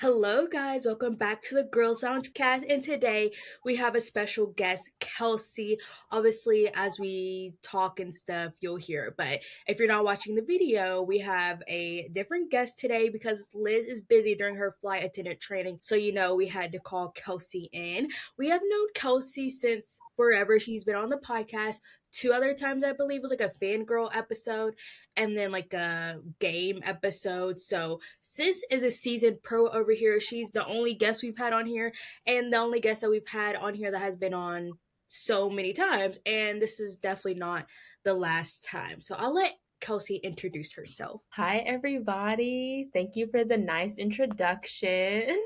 Hello, guys. Welcome back to the Girls Lounge Cast. And today we have a special guest, Kelsey. Obviously, as we talk and stuff, you'll hear. But if you're not watching the video, we have a different guest today because Liz is busy during her flight attendant training. So, we had to call Kelsey in. We have known Kelsey since forever. She's been on the podcast. Two other times, I believe, was like a fangirl episode and then like a game episode. So Sis is a seasoned pro over here. She's the only guest we've had on here, and the only guest that we've had on here that has been on so many times. And this is definitely not the last time. So I'll let Kelsey introduce herself. Hi, everybody. Thank you for the nice introduction.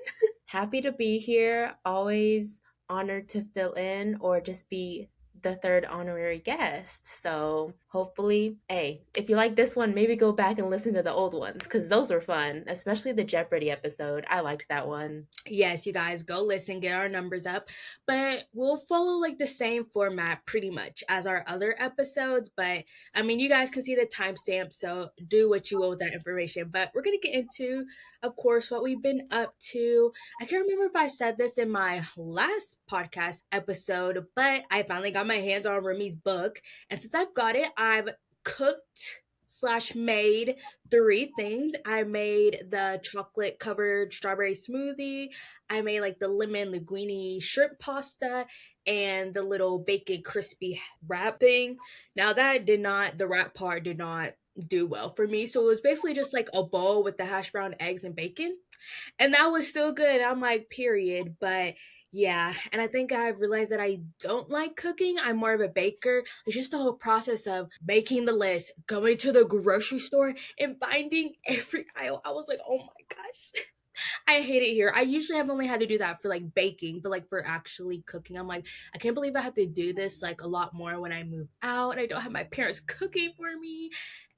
Happy to be here. Always honored to fill in or just be the third honorary guest. So hopefully, hey, if you like this one, maybe go back and listen to the old ones because those were fun, especially the Jeopardy episode. I liked that one. Yes, you guys go listen, get our numbers up. But we'll follow like the same format pretty much as our other episodes. But I mean, you guys can see the timestamp, so do what you will with that information. But we're gonna get into, of course, what we've been up to. I can't remember if I said this in my last podcast episode, but I finally got my hands on Remi's book. And since I've got it, I've cooked slash made three things. I made the chocolate covered strawberry smoothie. I made like the lemon linguine shrimp pasta and the little bacon crispy wrap thing. Now the wrap part did not do well for me. So it was basically just like a bowl with the hash brown eggs and bacon. And that was still good. I'm like, period. But yeah, and I think I've realized that I don't like cooking. I'm more of a baker. It's just the whole process of making the list, going to the grocery store, and finding every aisle. I was like, oh my gosh. I hate it here. I usually have only had to do that for like baking, but like for actually cooking, I'm like, I can't believe I have to do this like a lot more when I move out and I don't have my parents cooking for me.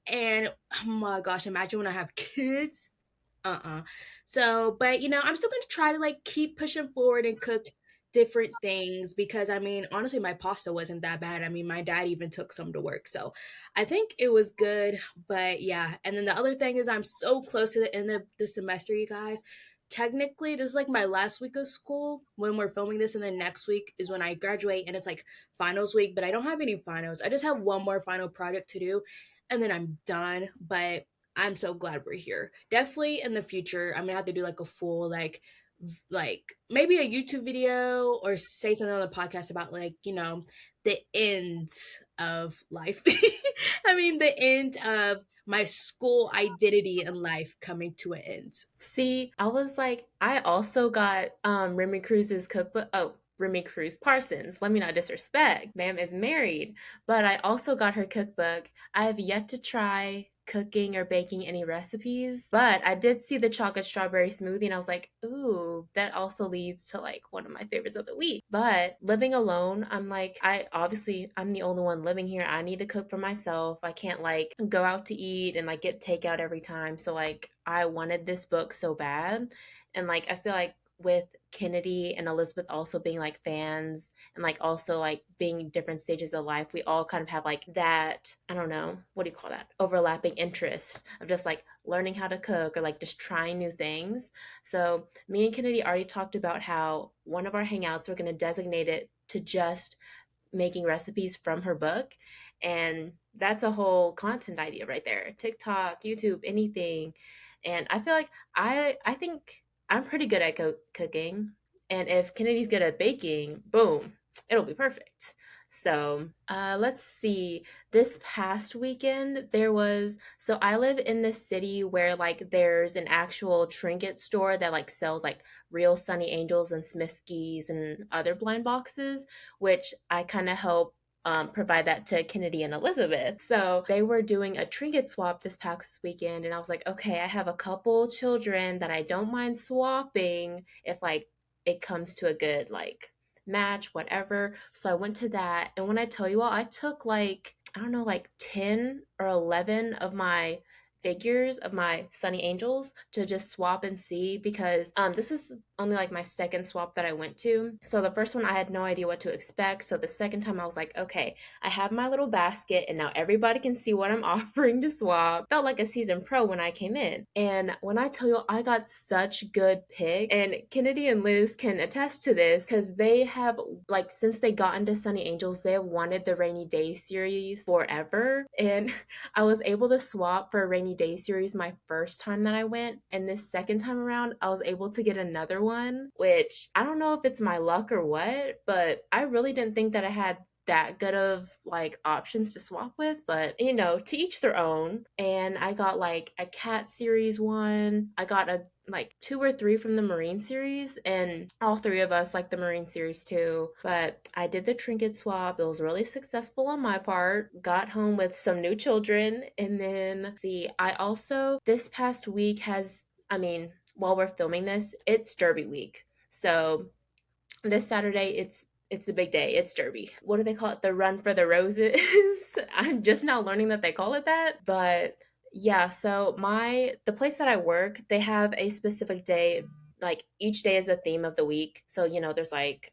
And oh my gosh, imagine when I have kids. Uh-uh. So, but I'm still gonna try to like keep pushing forward and cook different things because I mean, honestly, my pasta wasn't that bad. I mean, my dad even took some to work, so I think it was good. But yeah, and then the other thing is I'm so close to the end of the semester, you guys. Technically, this is like my last week of school when we're filming this, and then next week is when I graduate, and it's like finals week. But I don't have any finals. I just have one more final project to do, and then I'm done. But I'm so glad we're here. Definitely in the future, I'm gonna have to do like a full like maybe a YouTube video or say something on the podcast about like, the end of life. I mean the end of my school identity in life coming to an end. See, I was like, I also got Remi Cruz's cookbook. Oh, Remi Cruz Parsons. Let me not disrespect. Ma'am is married, but I also got her cookbook. I have yet to try cooking or baking any recipes, but I did see the chocolate strawberry smoothie and I was like, ooh, that also leads to like one of my favorites of the week. But living alone, I'm like, I'm the only one living here. I need to cook for myself. I can't like go out to eat and like get takeout every time. So like I wanted this book so bad. And like I feel like with Kennedy and Elizabeth also being like fans and like also like being different stages of life, we all kind of have like that, I don't know, what do you call that? Overlapping interest of just like learning how to cook or like just trying new things. So me and Kennedy already talked about how one of our hangouts we're going to designate it to just making recipes from her book. And that's a whole content idea right there. TikTok, YouTube, anything. And I feel like I think I'm pretty good at cooking. And if Kennedy's good at baking, boom, it'll be perfect. So let's see. This past weekend, so I live in this city where like there's an actual trinket store that like sells like real Sunny Angels and Smiskies and other blind boxes, which I kind of help provide that to Kennedy and Elizabeth. So they were doing a trinket swap this past weekend, and I was like, okay, I have a couple children that I don't mind swapping if like it comes to a good like match, whatever. So I went to that, and when I tell you all, I took like I don't know, like 10 or 11 of my figures of my Sunny Angels to just swap and see, because this is only like my second swap that I went to. So the first one I had no idea what to expect. So the second time I was like, okay, I have my little basket and now everybody can see what I'm offering to swap. Felt like a seasoned pro when I came in. And when I tell you, I got such good picks, and Kennedy and Liz can attest to this because they have, like, since they got into Sunny Angels, they have wanted the Rainy Day series forever. And I was able to swap for a Rainy Day series my first time that I went, and this second time around, I was able to get another one, which I don't know if it's my luck or what, but I really didn't think that I had that good of like options to swap with, but you know, to each their own. And I got like a cat series one, I got a like two or three from the Marine series, and all three of us like the Marine series too. But I did the trinket swap. It was really successful on my part. Got home with some new children, and then see, I also this past week has, I mean, while we're filming this, it's Derby week. So this Saturday it's the big day. It's Derby. What do they call it? The Run for the Roses. I'm just now learning that they call it that. But yeah, so the place that I work, they have a specific day, like each day is a theme of the week. So, you know, there's like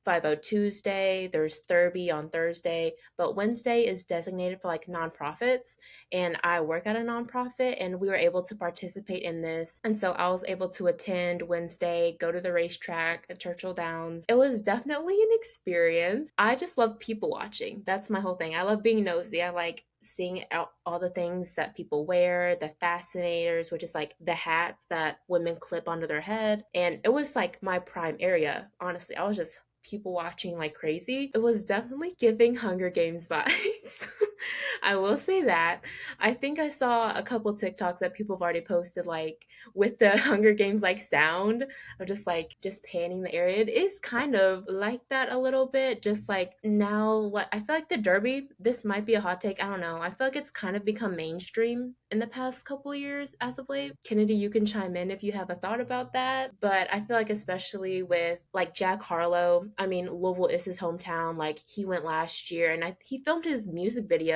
50 Tuesday, there's Derby on Thursday, but Wednesday is designated for like nonprofits, and I work at a nonprofit and we were able to participate in this. And so I was able to attend Wednesday, go to the racetrack at Churchill Downs. It was definitely an experience. I just love people watching. That's my whole thing. I love being nosy. I like seeing all the things that people wear, the fascinators, which is like the hats that women clip onto their head. And it was like my prime area. Honestly, I was just people watching like crazy. It was definitely giving Hunger Games vibes. I will say that. I think I saw a couple TikToks that people have already posted, like with the Hunger Games like sound of just like just panning the area. It is kind of like that a little bit. Just like now, what I feel like the Derby, this might be a hot take. I don't know. I feel like it's kind of become mainstream in the past couple years as of late. Kennedy, you can chime in if you have a thought about that. But I feel like especially with like Jack Harlow, I mean, Louisville is his hometown. Like he went last year, and he filmed his music video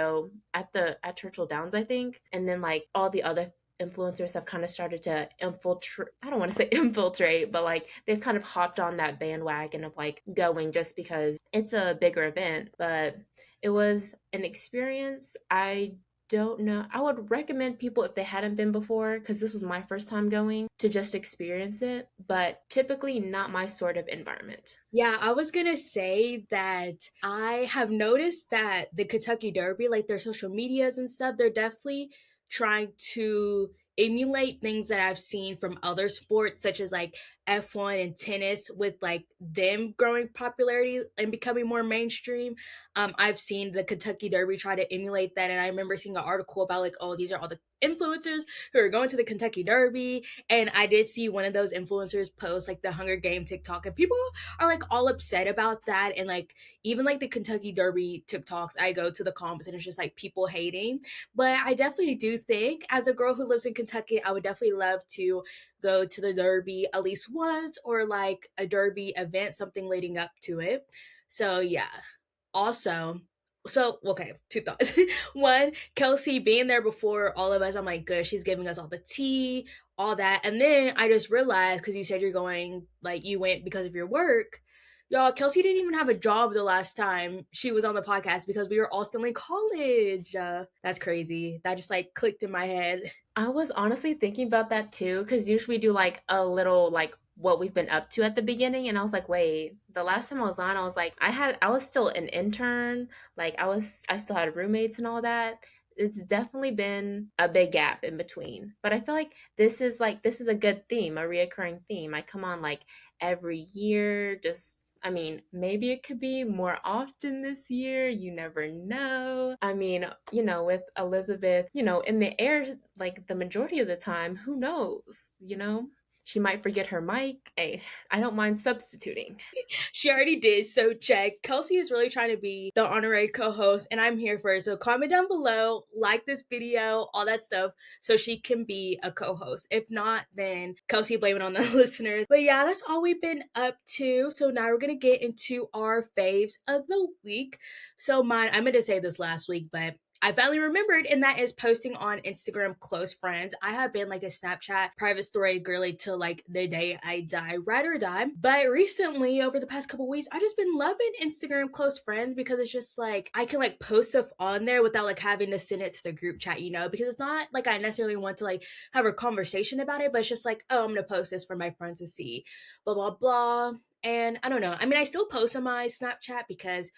at Churchill Downs, I think. And then like all the other influencers have kind of started to infiltrate, I don't want to say infiltrate, but like they've kind of hopped on that bandwagon of like going just because it's a bigger event. But it was an experience. I don't know. I would recommend people, if they hadn't been before, because this was my first time going, to just experience it, but typically not my sort of environment. Yeah, I was gonna say that I have noticed that the Kentucky Derby, like their social medias and stuff, they're definitely trying to emulate things that I've seen from other sports, such as like F1 and tennis, with like them growing popularity and becoming more mainstream. I've seen the Kentucky Derby try to emulate that, and I remember seeing an article about like, oh, these are all the influencers who are going to the Kentucky Derby, and I did see one of those influencers post like the Hunger Game TikTok, and people are like all upset about that. And like even like the Kentucky Derby TikToks, I go to the comments and it's just like people hating. But I definitely do think, as a girl who lives in Kentucky, I would definitely love to go to the Derby at least once, or like a Derby event, something leading up to it. So yeah. Also, so okay, two thoughts. One, Kelsey being there before all of us, I'm like, good, she's giving us all the tea, all that. And then I just realized, because you said you're going, like you went because of your work. Y'all, Kelsey didn't even have a job the last time she was on the podcast because we were all still in college. That's crazy. That just like clicked in my head. I was honestly thinking about that too, because usually we do like a little like what we've been up to at the beginning, and I was like, wait, the last time I was on, I was like, I was still an intern, like I still had roommates and all that. It's definitely been a big gap in between, but I feel like this is a good theme, a reoccurring theme. I come on like every year, just I mean, maybe it could be more often this year. You never know. I mean, you know, with Elizabeth, you know, in the air, like the majority of the time, who knows, you know? She might forget her mic. Hey, I don't mind substituting. She already did, so check. Kelsey is really trying to be the honorary co-host, and I'm here for it. So comment down below, like this video, all that stuff, so she can be a co-host. If not, then Kelsey blame it on the listeners. But yeah, that's all we've been up to. So now we're gonna get into our faves of the week. So mine, I meant to say this last week, but I finally remembered, and that is posting on Instagram close friends. I have been like a Snapchat private story girly till like the day I die, ride or die. But recently, over the past couple weeks, I just been loving Instagram close friends because it's just like I can like post stuff on there without like having to send it to the group chat, you know? Because it's not like I necessarily want to like have a conversation about it, but it's just like, oh, I'm gonna post this for my friends to see, blah blah blah. And I don't know. I mean, I still post on my Snapchat because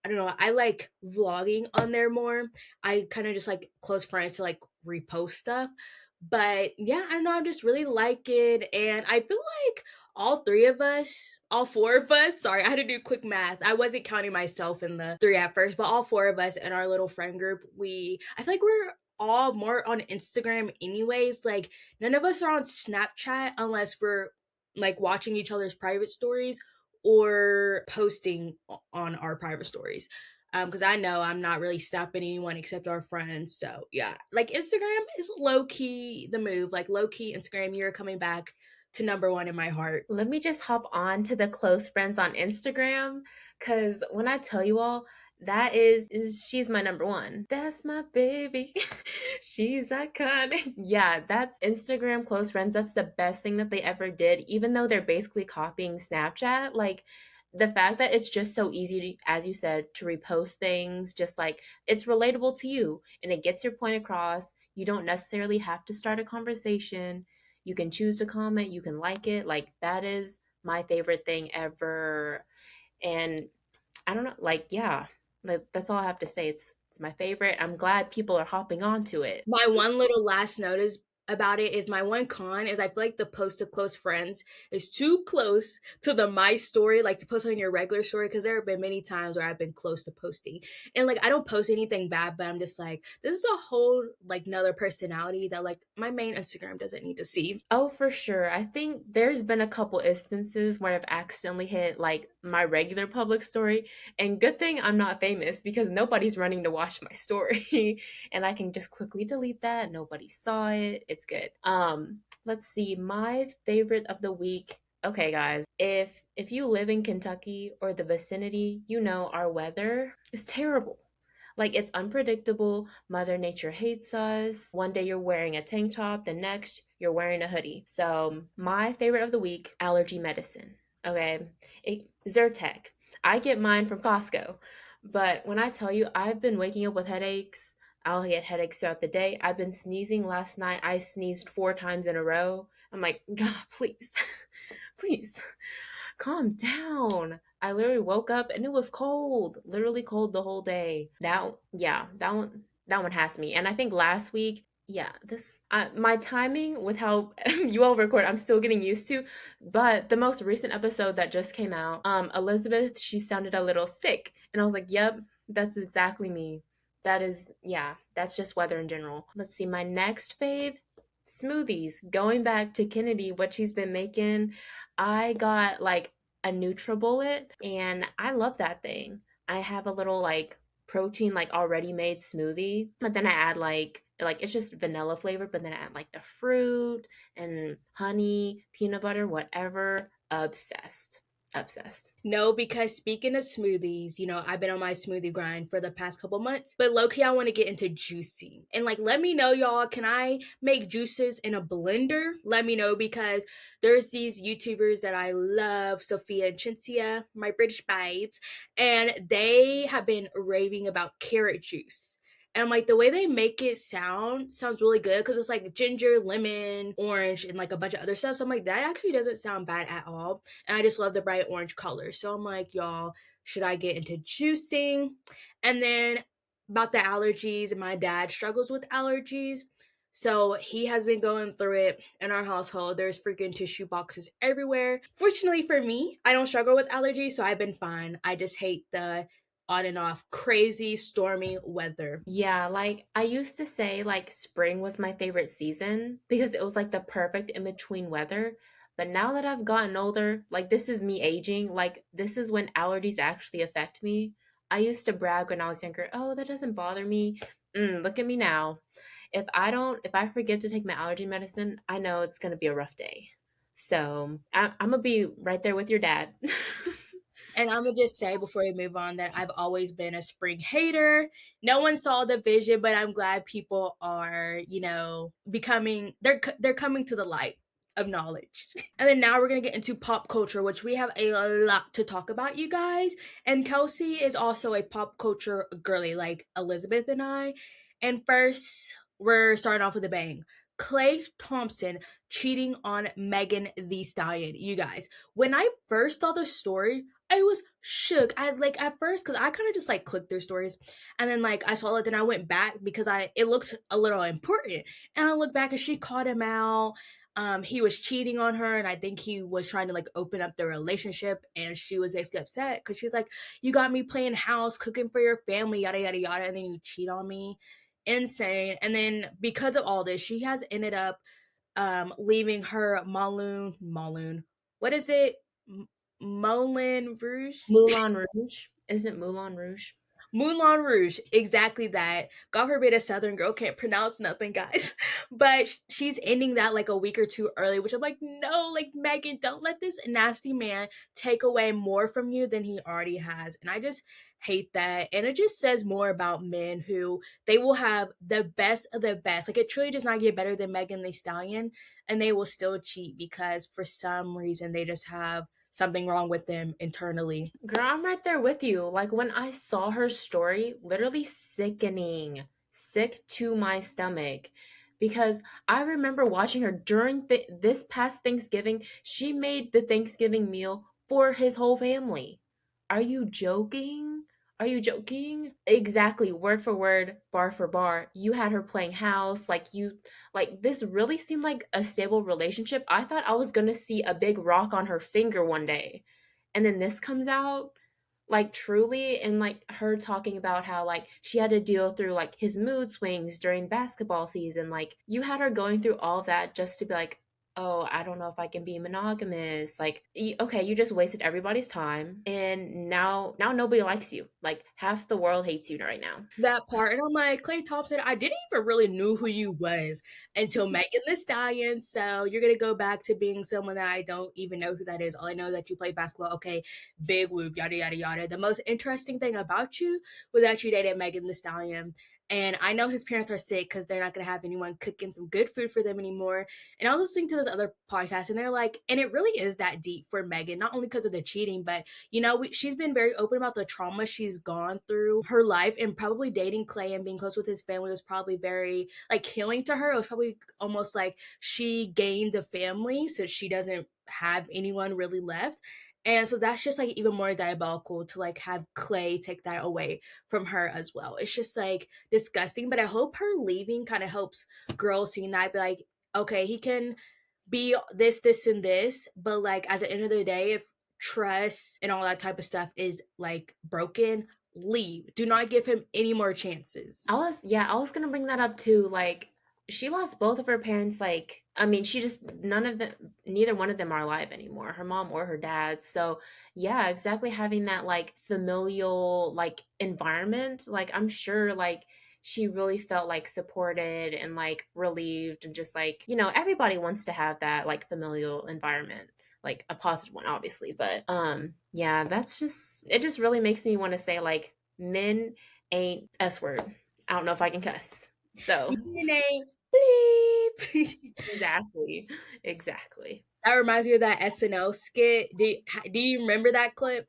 I don't know. I like vlogging on there more. I kind of just like close friends to like repost stuff. But yeah, I don't know. I just really like it. And I feel like all three of us, all four of us, sorry, I had to do quick math. I wasn't counting myself in the three at first, but all four of us in our little friend group, I feel like we're all more on Instagram anyways. Like none of us are on Snapchat unless we're like watching each other's private stories or posting on our private stories. Because I know I'm not really stopping anyone except our friends. So yeah, like Instagram is low key the move. Like low key Instagram, you're coming back to number one in my heart. Let me just hop on to the close friends on Instagram, because when I tell you all, that is she's my number one. That's my baby. She's iconic. Yeah, that's Instagram close friends. That's the best thing that they ever did, even though they're basically copying Snapchat. Like the fact that it's just so easy to, as you said, to repost things, just like it's relatable to you and it gets your point across. You don't necessarily have to start a conversation. You can choose to comment, you can like it. Like that is my favorite thing ever. And I don't know, like yeah, like, that's all I have to say. It's my favorite. I'm glad people are hopping onto it. My one little last note is about it is my one con is I feel like the post to close friends is too close to the my story, like to post on your regular story, because there have been many times where I've been close to posting. And like I don't post anything bad, but I'm just like, this is a whole like another personality that like my main Instagram doesn't need to see. Oh, for sure. I think there's been a couple instances where I've accidentally hit like my regular public story. And good thing I'm not famous because nobody's running to watch my story. And I can just quickly delete that. Nobody saw it. It's good. Let's see. My favorite of the week. Okay, guys. If you live in Kentucky or the vicinity, you know our weather is terrible. Like it's unpredictable. Mother Nature hates us. One day you're wearing a tank top, the next you're wearing a hoodie. So, my favorite of the week, allergy medicine. Okay. Zyrtec. I get mine from Costco. But when I tell you I've been waking up with headaches, I'll get headaches throughout the day. I've been sneezing last night. I sneezed 4 times in a row. I'm like, God, please. Please calm down. I literally woke up and it was cold, literally cold the whole day. Yeah, that one has me. And I think last week, yeah, this my timing with how you all record, I'm still getting used to. But the most recent episode that just came out, Elizabeth, she sounded a little sick, and I was like, yep, that's exactly me. That is, yeah, that's just weather in general. Let's see, my next fave, smoothies. Going back to Kennedy, what she's been making, I got like a NutriBullet and I love that thing. I have a little like protein like already made smoothie, but then I add like it's just vanilla flavor, but then I add like the fruit and honey, peanut butter, whatever. Obsessed. Obsessed. No, because speaking of smoothies, you know, I've been on my smoothie grind for the past couple months, but low key, I want to get into juicing. And like, let me know, y'all, can I make juices in a blender? Let me know because there's these YouTubers that I love, Sophia and Chintzia, my British babes, and they have been raving about carrot juice. And I'm like, the way they make it sounds really good because it's like ginger, lemon, orange, and like a bunch of other stuff. So I'm like, that actually doesn't sound bad at all. And I just love the bright orange color. So I'm like, y'all, should I get into juicing? And then about the allergies, my dad struggles with allergies. So he has been going through it in our household. There's freaking tissue boxes everywhere. Fortunately for me, I don't struggle with allergies, so I've been fine. I just hate the on and off crazy stormy weather. Yeah, like I used to say like spring was my favorite season because it was like the perfect in between weather. But now that I've gotten older, like this is me aging, like this is when allergies actually affect me. I used to brag when I was younger, oh, that doesn't bother me. Look at me now. If I forget to take my allergy medicine, I know it's gonna be a rough day. So I'm gonna be right there with your dad. And I'm gonna just say before we move on that I've always been a spring hater. No one saw the vision, but I'm glad people are, becoming they're coming to the light of knowledge. And then now we're gonna get into pop culture, which we have a lot to talk about, you guys. And Kelsey is also a pop culture girly, like Elizabeth and I. And first, we're starting off with a bang. Klay Thompson cheating on Megan Thee Stallion. You guys, when I first saw the story, I was shook. I like at first because I kind of just like clicked through stories, and then like I saw it, then I went back because it looked a little important, and I looked back and she called him out. He was cheating on her, and I think he was trying to like open up the relationship, and she was basically upset because she's like, "You got me playing house, cooking for your family, yada yada yada, and then you cheat on me." Insane. And then because of all this, she has ended up leaving her Maloon. What is it? Moulin Rouge? Moulin Rouge. Isn't it Moulin Rouge? Moulin Rouge, exactly that. God forbid a Southern girl can't pronounce nothing, guys. But she's ending that like a week or two early, which I'm like, no, like Megan, don't let this nasty man take away more from you than he already has. And I just hate that. And it just says more about men who they will have the best of the best. Like it truly does not get better than Megan Thee Stallion, and they will still cheat because for some reason they just have something wrong with them internally. Girl, I'm right there with you. Like when I saw her story, literally sickening, sick to my stomach. Because I remember watching her during this past Thanksgiving. She made the Thanksgiving meal for his whole family. Are you joking? Are you joking? Exactly, word for word, bar for bar. You had her playing house. Like this really seemed like a stable relationship. I thought I was gonna see a big rock on her finger one day, and then this comes out, like truly, and like her talking about how like she had to deal through like his mood swings during basketball season. Like you had her going through all that just to be like, oh, I don't know if I can be monogamous. Like okay, you just wasted everybody's time, and now nobody likes you. Like half the world hates you right now. That part. And I'm like, Klay Thompson, I didn't even really knew who you was until Megan Thee Stallion. So you're gonna go back to being someone that I don't even know who that is. All I know that you play basketball. Okay, big whoop, yada yada yada. The most interesting thing about you was that you dated Megan Thee Stallion. And I know his parents are sick because they're not gonna have anyone cooking some good food for them anymore. And I was listening to this other podcast, and they're like, and it really is that deep for Megan, not only because of the cheating, but she's been very open about the trauma she's gone through her life, and probably dating Klay and being close with his family was probably very like healing to her. It was probably almost like she gained a family since she doesn't have anyone really left. And so that's just like even more diabolical to like have Klay take that away from her as well. It's just like disgusting. But I hope her leaving kind of helps girls seeing that, be like, okay, he can be this, this, and this, but like at the end of the day, if trust and all that type of stuff is like broken, leave. Do not give him any more chances. I was gonna bring that up too. Like, she lost both of her parents. Like, I mean, she just none of them, neither one of them are alive anymore. Her mom or her dad. So yeah, exactly. Having that like familial like environment, like I'm sure like she really felt like supported and like relieved and just like everybody wants to have that like familial environment, like a positive one obviously, but yeah, that's just it just really makes me want to say like men ain't S word. I don't know if I can cuss. So Name, bleep. exactly. Exactly. That reminds me of that SNL skit. Do you remember that clip?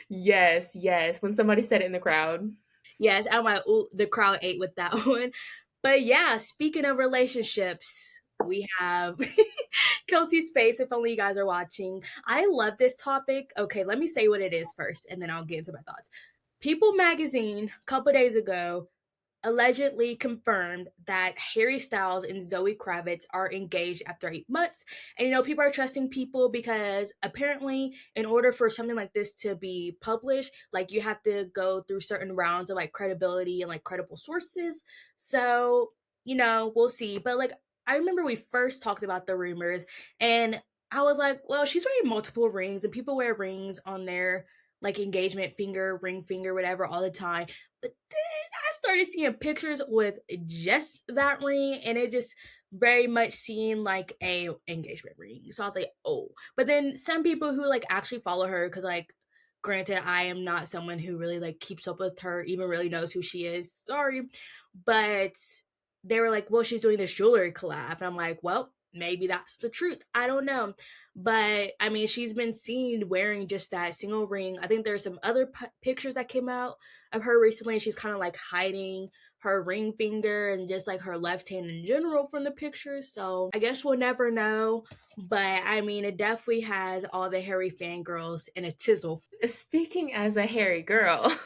Yes, yes. When somebody said it in the crowd. Yes, I'm like, ooh, the crowd ate with that one. But yeah, speaking of relationships, we have Kelsey's face. If only you guys are watching. I love this topic. Okay, let me say what it is first, and then I'll get into my thoughts. People magazine a couple days ago allegedly confirmed that Harry Styles and Zoe Kravitz are engaged after 8 months. And people are trusting people because apparently, in order for something like this to be published, like you have to go through certain rounds of like credibility and like credible sources. So, we'll see. But like, I remember we first talked about the rumors, and I was like, well, she's wearing multiple rings, and people wear rings on their like engagement finger, ring finger, whatever, all the time. But then I started seeing pictures with just that ring, and it just very much seemed like a engagement ring. So I was like, oh. But then some people who like actually follow her, because like granted, I am not someone who really like keeps up with her, even really knows who she is. Sorry. But they were like, well, she's doing this jewelry collab. And I'm like, well, maybe that's the truth. I don't know. But I mean, she's been seen wearing just that single ring. I think there's some other pictures that came out of her recently. And she's kind of like hiding her ring finger and just like her left hand in general from the pictures. So I guess we'll never know. But I mean, it definitely has all the Harry fangirls in a tizzle. Speaking as a hairy girl,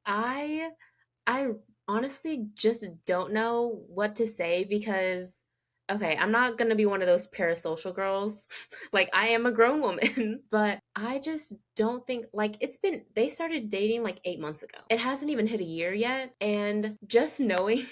I I honestly just don't know what to say because okay, I'm not going to be one of those parasocial girls. Like I am a grown woman, but I just don't think like it's been they started dating like 8 months ago. It hasn't even hit a year yet, and just knowing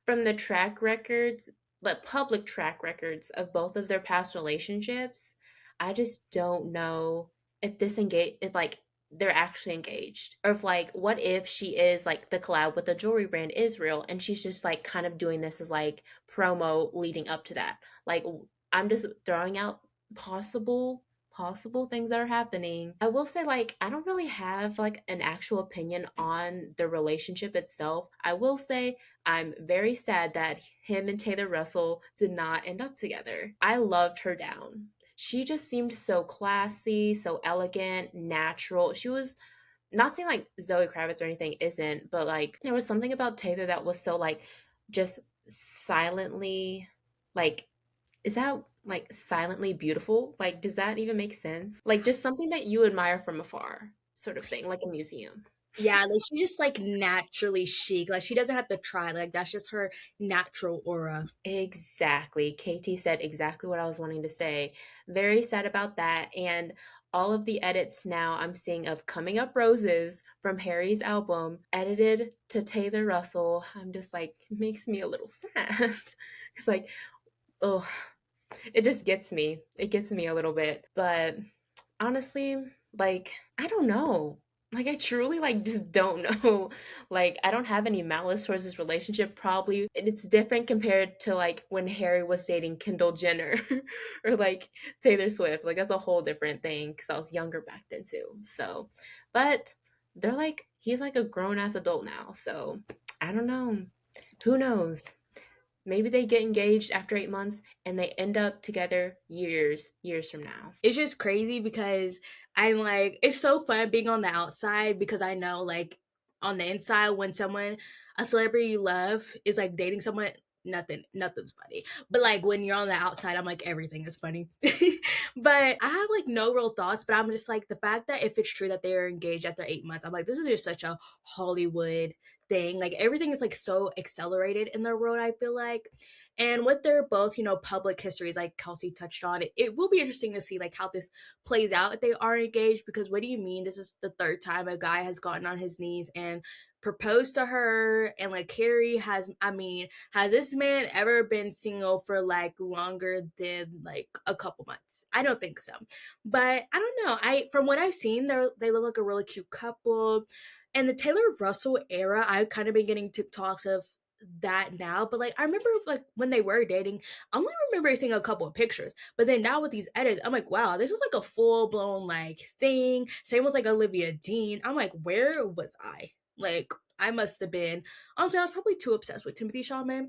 from the track records, the public track records of both of their past relationships, I just don't know if this engage if like they're actually engaged. Or if like what if she is like the collab with the jewelry brand Israel and she's just like kind of doing this as like promo leading up to that. Like I'm just throwing out possible things that are happening. I will say like I don't really have like an actual opinion on the relationship itself. I will say I'm very sad that him and Taylor Russell did not end up together. I loved her down. She just seemed so classy, so elegant, natural. She was not saying like Zoe Kravitz or anything isn't, but like there was something about Taylor that was so like just silently like is that like silently beautiful? Like does that even make sense? Like just something that you admire from afar, sort of thing, like a museum. Yeah, like she's just like naturally chic. Like she doesn't have to try. Like that's just her natural aura. Exactly. KT said exactly what I was wanting to say. Very sad about that. And all of the edits now I'm seeing of Coming Up Roses from Harry's album, edited to Taylor Russell, I'm just like, makes me a little sad. It's like, oh, it just gets me. It gets me a little bit. But honestly, like, I don't know. Like, I truly, like, just don't know. Like, I don't have any malice towards this relationship. Probably it's different compared to, like, when Harry was dating Kendall Jenner or, like, Taylor Swift. Like, that's a whole different thing because I was younger back then, too. So, but they're like, he's like a grown ass adult now. So, I don't know. Who knows? Maybe they get engaged after 8 months and they end up together years from now. It's just crazy because I'm like, it's so fun being on the outside because I know like on the inside when someone, a celebrity you love is like dating someone, nothing's funny. But like when you're on the outside, I'm like everything is funny. But I have like no real thoughts, but I'm just like the fact that if it's true that they are engaged after 8 months, I'm like, this is just such a Hollywood thing. Like everything is like so accelerated in their world, I feel like. And with their both, public histories, like Kelsey touched on, it will be interesting to see like how this plays out if they are engaged. Because what do you mean? This is the third time a guy has gotten on his knees and proposed to her, and like Carrie has. I mean, has this man ever been single for like longer than like a couple months? I don't think so. But I don't know. I From what I've seen, they look like a really cute couple. And the Taylor Russell era, I've kind of been getting TikToks of that now, but like I remember like when they were dating, I only remember seeing a couple of pictures. But then now with these edits, I'm like, wow, this is like a full blown like thing. Same with like Olivia Dean. I'm like, where was I? Like I must have been, honestly, I was probably too obsessed with Timothy Chalamet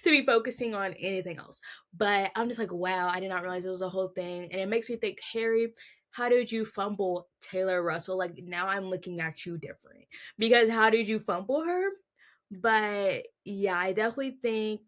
to be focusing on anything else. But I'm just like, wow, I did not realize it was a whole thing. And it makes me think, Harry, how did you fumble Taylor Russell? Like now I'm looking at you different. Because how did you fumble her? But yeah, I definitely think,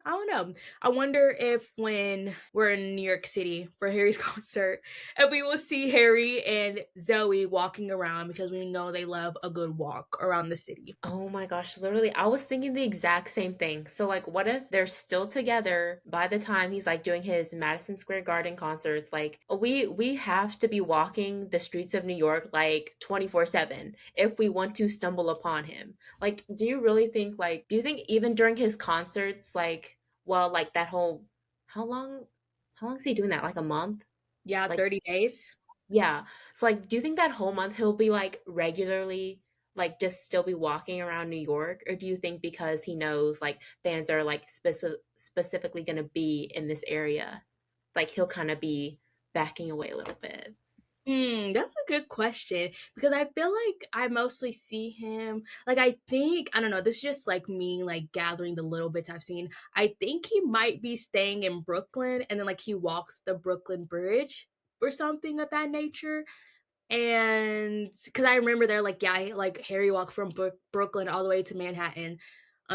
I don't know. I wonder if when we're in New York City for Harry's concert, if we will see Harry and Zoe walking around because we know they love a good walk around the city. Oh my gosh, literally, I was thinking the exact same thing. So, like, what if they're still together by the time he's like doing his Madison Square Garden concerts? Like, we have to be walking the streets of New York like 24/7 if we want to stumble upon him. Like, do you really think like do you think even during his concerts, like, well, like that whole how long how long is he doing that? Like a month? Yeah, Like 30 days. yeah. So like do you think that whole month he'll be like regularly like just still be walking around New York, or do you think because he knows like fans are like specifically going to be in this area, like he'll kind of be backing away a little bit? That's a good question because I feel like I mostly see him like I think I don't know, this is just like me like gathering the little bits I've seen. I think he might be staying in Brooklyn and then like he walks the Brooklyn Bridge or something of that nature. And because I remember they're like, yeah, like Harry walked from Brooklyn all the way to Manhattan,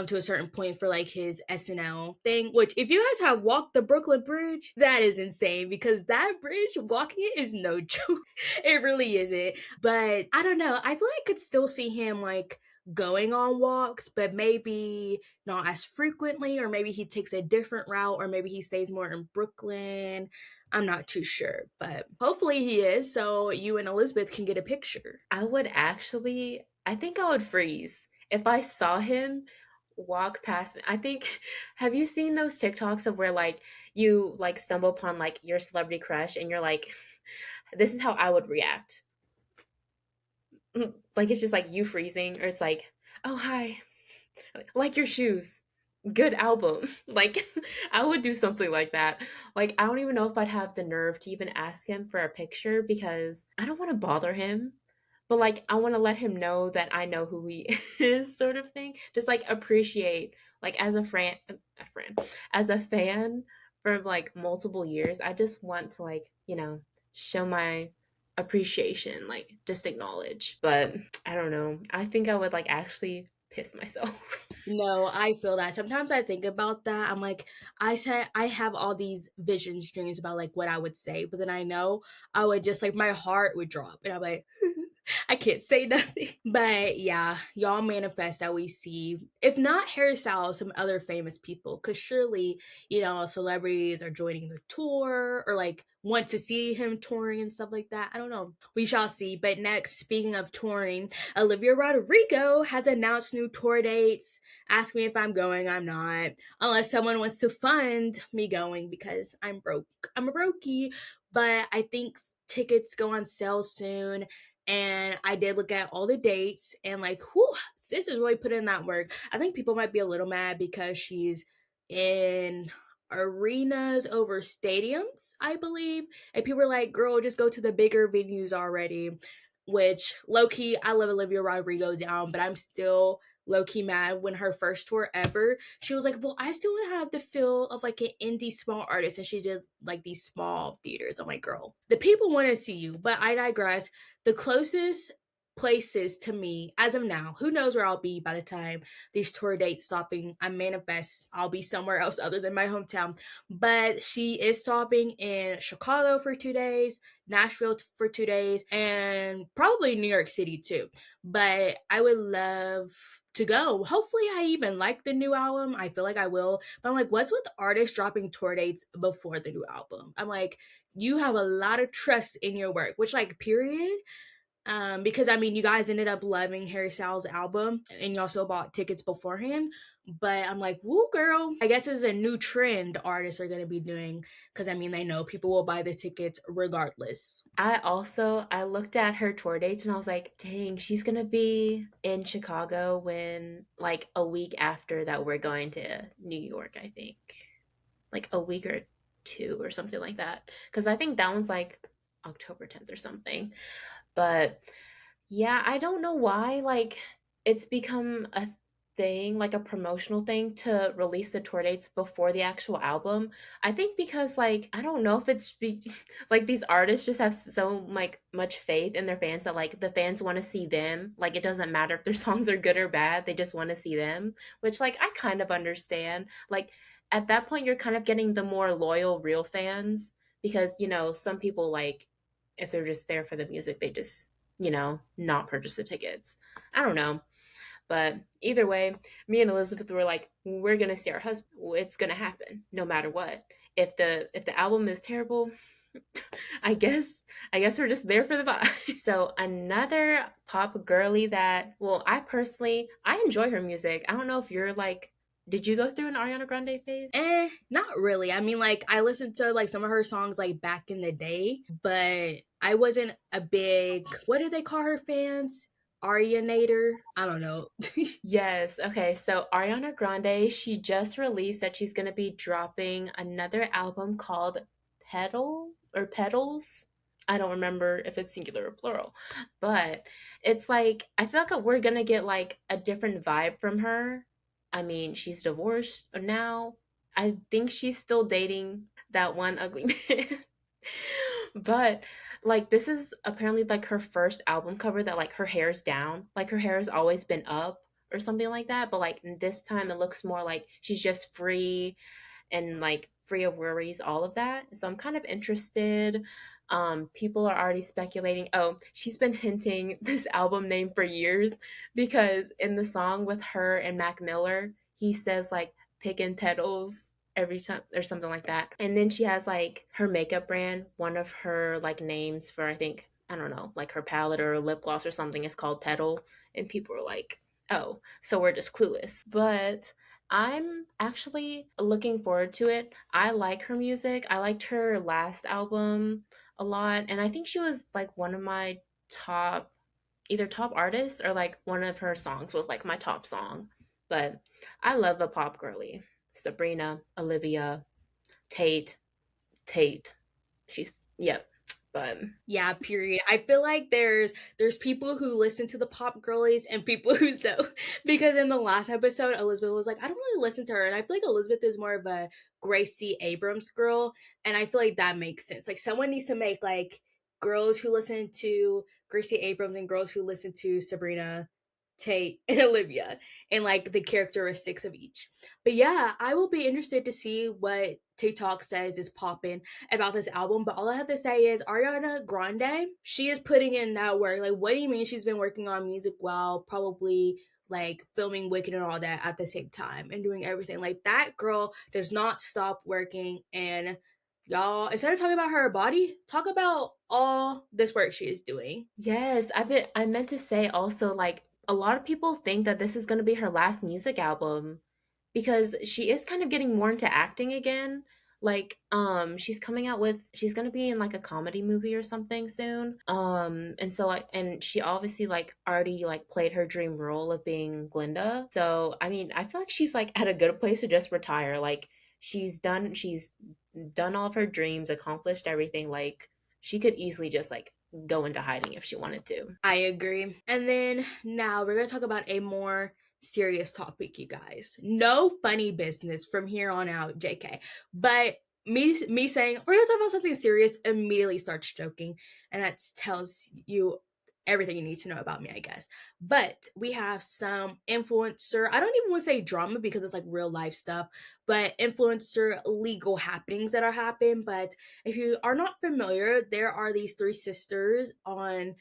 to a certain point for like his SNL thing. Which, if you guys have walked the Brooklyn Bridge, that is insane because that bridge walking it is no joke. It really isn't. But I don't know. I feel like I could still see him like going on walks, but maybe not as frequently, or maybe he takes a different route, or maybe he stays more in Brooklyn. I'm not too sure, but hopefully he is, so you and Elizabeth can get a picture. I would actually, I think I would freeze if I saw him walk past me. I think, have you seen those TikToks of where like you like stumble upon like your celebrity crush and you're like, this is how I would react. Like it's just like you freezing, or it's like, oh hi, like your shoes. Good album. Like I would do something like that. Like I don't even know if I'd have the nerve to even ask him for a picture because I don't want to bother him. But like I want to let him know that I know who he is, sort of thing. Just like appreciate, like as a friend, as a fan for like multiple years. I just want to like, show my appreciation, like just acknowledge. But I don't know. I think I would like actually piss myself. No, I feel that. Sometimes I think about that. I'm like, I said I have all these visions, dreams about like what I would say, but then I know I would just like my heart would drop and I'm like, I can't say nothing. But yeah, y'all manifest that we see, if not Harry Styles, some other famous people. Cause surely, celebrities are joining the tour or like want to see him touring and stuff like that. I don't know. We shall see. But next, speaking of touring, Olivia Rodrigo has announced new tour dates. Ask me if I'm going. I'm not. Unless someone wants to fund me going because I'm broke. I'm a brokey. But I think tickets go on sale soon. And I did look at all the dates and like, whew, sis is really putting in that work. I think people might be a little mad because she's in arenas over stadiums, I believe. And people are like, girl, just go to the bigger venues already. Which low key, I love Olivia Rodrigo down, but I'm still low key mad when her first tour ever, she was like, well, I still want to have the feel of like an indie small artist. And she did like these small theaters. I'm like, girl, the people want to see you, but I digress. The closest places to me as of now, who knows where I'll be by the time these tour dates stopping, I manifest I'll be somewhere else other than my hometown. But she is stopping in Chicago for 2 days, Nashville for 2 days, and probably New York City too. But I would love to go. Hopefully I even like the new album. I feel like I will. But I'm like, what's with artists dropping tour dates before the new album? I'm like, you have a lot of trust in your work, which like period. Because I mean, you guys ended up loving Harry Styles' album, and you also bought tickets beforehand. But I'm like, woo, girl. I guess it's a new trend artists are gonna be doing because I mean, they know people will buy the tickets regardless. I looked at her tour dates and I was like, dang, she's gonna be in Chicago when like a week after that we're going to New York, I think. Like a week or two or something like that. Because I think that one's like October 10th or something. But yeah, I don't know why like it's become a thing, like a promotional thing to release the tour dates before the actual album. I think because like I don't know if like these artists just have so like much faith in their fans that like the fans want to see them. Like it doesn't matter if their songs are good or bad, they just want to see them, which like I kind of understand. Like at that point you're kind of getting the more loyal real fans because some people like if they're just there for the music, they just not purchase the tickets. I don't know. But either way, me and Elizabeth were like, we're gonna see our husband. It's gonna happen, no matter what. If the album is terrible, I guess we're just there for the vibe. So another pop girly that, well, I enjoy her music. I don't know if you're like, did you go through an Ariana Grande phase? Not really. I mean, like, I listened to like some of her songs like back in the day, but I wasn't a big, what do they call her fans? Arianator? I don't know. Yes. Okay. So Ariana Grande, she just released that she's going to be dropping another album called Petal or Petals. I don't remember if it's singular or plural, but it's like I feel like we're gonna get like a different vibe from her. I mean, she's divorced now. I think she's still dating that one ugly man. But like this is apparently like her first album cover that like her hair's down. Like her hair has always been up or something like that, but like this time it looks more like she's just free and like free of worries, all of that. So I'm kind of interested. People are already speculating. Oh, she's been hinting this album name for years because in the song with her and Mac Miller, he says like picking petals every time or something like that. And then she has like her makeup brand, one of her like names for I think I don't know, like her palette or lip gloss or something is called Petal, and people are like, "Oh, so we're just clueless." But I'm actually looking forward to it. I like her music. I liked her last album a lot, and I think she was like one of my top either top artists or like one of her songs was like my top song. But I love a pop girly. Sabrina, Olivia, Tate, Tate. She's yep. But Yeah, period. I feel like there's people who listen to the pop girlies and people who don't. Because in the last episode, Elizabeth was like, I don't really listen to her. And I feel like Elizabeth is more of a Gracie Abrams girl. And I feel like that makes sense. Like someone needs to make like girls who listen to Gracie Abrams and girls who listen to Sabrina, Tate, and Olivia, and like the characteristics of each. But yeah, I will be interested to see what TikTok says is popping about this album. But all I have to say is Ariana Grande, she is putting in that work. Like, what do you mean she's been working on music while probably like filming Wicked and all that at the same time and doing everything? Like that girl does not stop working. And y'all, instead of talking about her body, talk about all this work she is doing. yes, I meant to say also like a lot of people think that this is going to be her last music album because she is kind of getting more into acting again. Like she's coming out with she's going to be in like a comedy movie or something soon. And so like and she obviously like already like played her dream role of being Glinda. So, I mean, I feel like she's like at a good place to just retire. Like she's done all of her dreams, accomplished everything. Like she could easily just like go into hiding if she wanted to. I agree. And then now we're going to talk about a more serious topic, you guys. No funny business from here on out, JK. But me saying we're going to talk about something serious immediately starts joking, and that tells you everything you need to know about me, I guess. But we have some influencer, I don't even want to say drama because it's like real life stuff, but influencer legal happenings that are happening. But if you are not familiar, there are these three sisters on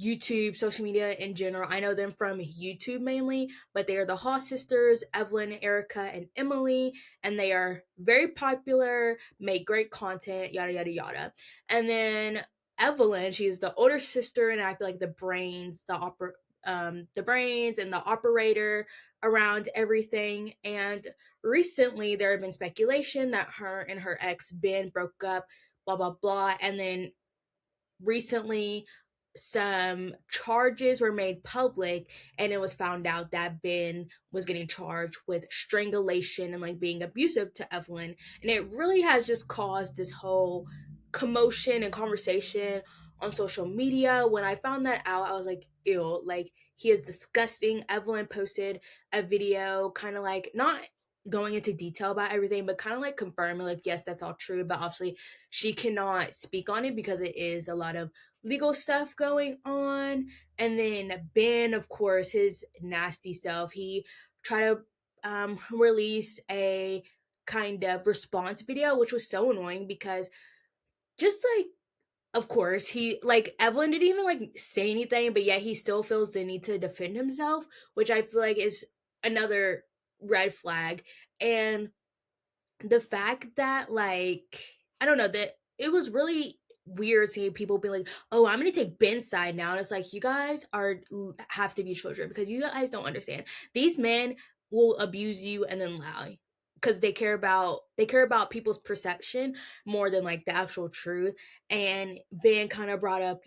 YouTube, social media in general. I know them from YouTube mainly, but they are the Ha sisters, Evelyn, Erica, and Emily, and they are very popular, make great content, yada yada yada. And then Evelyn, she's the older sister, and I feel like the brains, the brains and the operator around everything. And recently, there have been speculation that her and her ex Ben broke up, blah blah blah, and then recently some charges were made public, and it was found out that Ben was getting charged with strangulation and like being abusive to Evelyn. And it really has just caused this whole commotion and conversation on social media. When I found that out, I was like, ew, like he is disgusting. Evelyn posted a video kind of like not going into detail about everything, but kind of like confirming like yes, that's all true, but obviously she cannot speak on it because it is a lot of legal stuff going on. And then Ben, of course, his nasty self, he tried to release a kind of response video, which was so annoying because just like, of course, he like Evelyn didn't even like say anything, but yet he still feels the need to defend himself, which I feel like is another red flag. And the fact that like I don't know, that it was really weird seeing people be like, "Oh, I'm gonna take Ben's side now," and it's like you guys are have to be children because you guys don't understand. These men will abuse you and then lie because they care about people's perception more than like the actual truth. And Ben kind of brought up,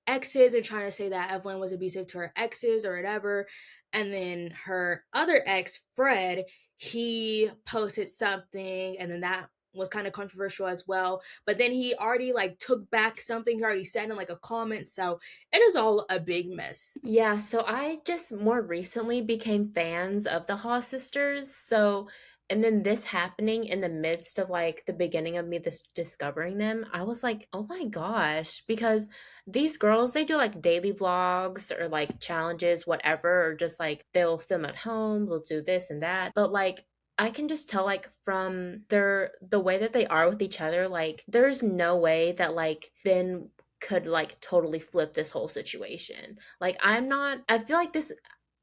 exes and trying to say that Evelyn was abusive to her exes or whatever. And then her other ex, Fred, he posted something, and then that was kind of controversial as well. But then he already like took back something he already said in like a comment. So it is all a big mess. Yeah, so I just more recently became fans of the Ha sisters. So, and then this happening in the midst of like the beginning of me this discovering them, I was like, oh my gosh, because these girls, they do like daily vlogs or like challenges, whatever, or just like they'll film at home, they'll do this and that. But like, I can just tell like from the way that they are with each other, like there's no way that like Ben could like totally flip this whole situation. Like I feel like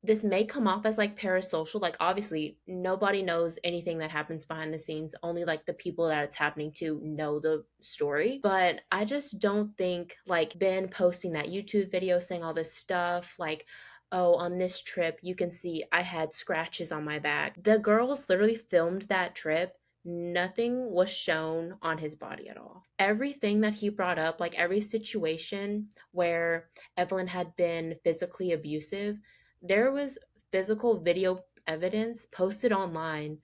this may come off as like parasocial. Like obviously nobody knows anything that happens behind the scenes. Only like the people that it's happening to know the story. But I just don't think like Ben posting that YouTube video saying all this stuff like, oh, on this trip you can see I had scratches on my back. The girls literally filmed that trip. Nothing was shown on his body at all. Everything that he brought up, like every situation where Evelyn had been physically abusive, there was physical video evidence posted online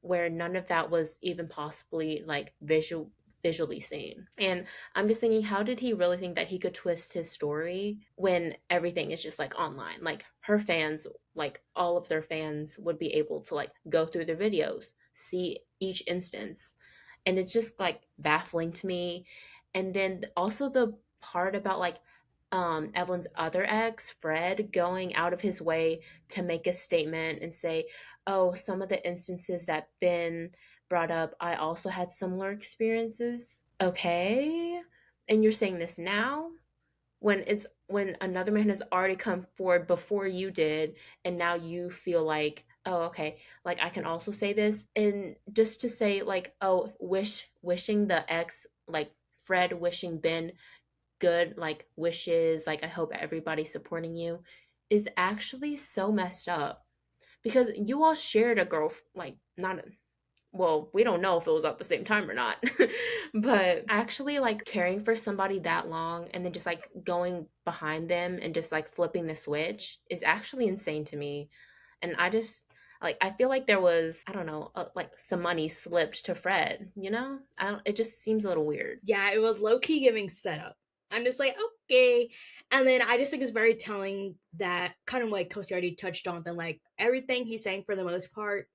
where none of that was even possibly like visually seen. And I'm just thinking, how did he really think that he could twist his story when everything is just like online? Like her fans, like all of their fans would be able to like go through the videos, see each instance. And it's just like baffling to me. And then also the part about like Evelyn's other ex, Fred, going out of his way to make a statement and say, oh, some of the instances that Ben brought up, I also had similar experiences. Okay. And you're saying this now? When another man has already come forward before you did, and now you feel like, oh, okay, like I can also say this. And just to say like, oh, wishing the ex, like Fred wishing Ben good like wishes, like I hope everybody's supporting you, is actually so messed up because you all shared a girl, like not a, well, we don't know if it was at the same time or not, but actually like caring for somebody that long and then just like going behind them and just like flipping the switch is actually insane to me. And I just like I feel like there was, I don't know, like some money slipped to Fred, you know? I don't, it just seems a little weird. Yeah, it was low key giving setup. I'm just like, okay. And then I just think it's very telling that kind of like Kelsey already touched on that like everything he's saying for the most part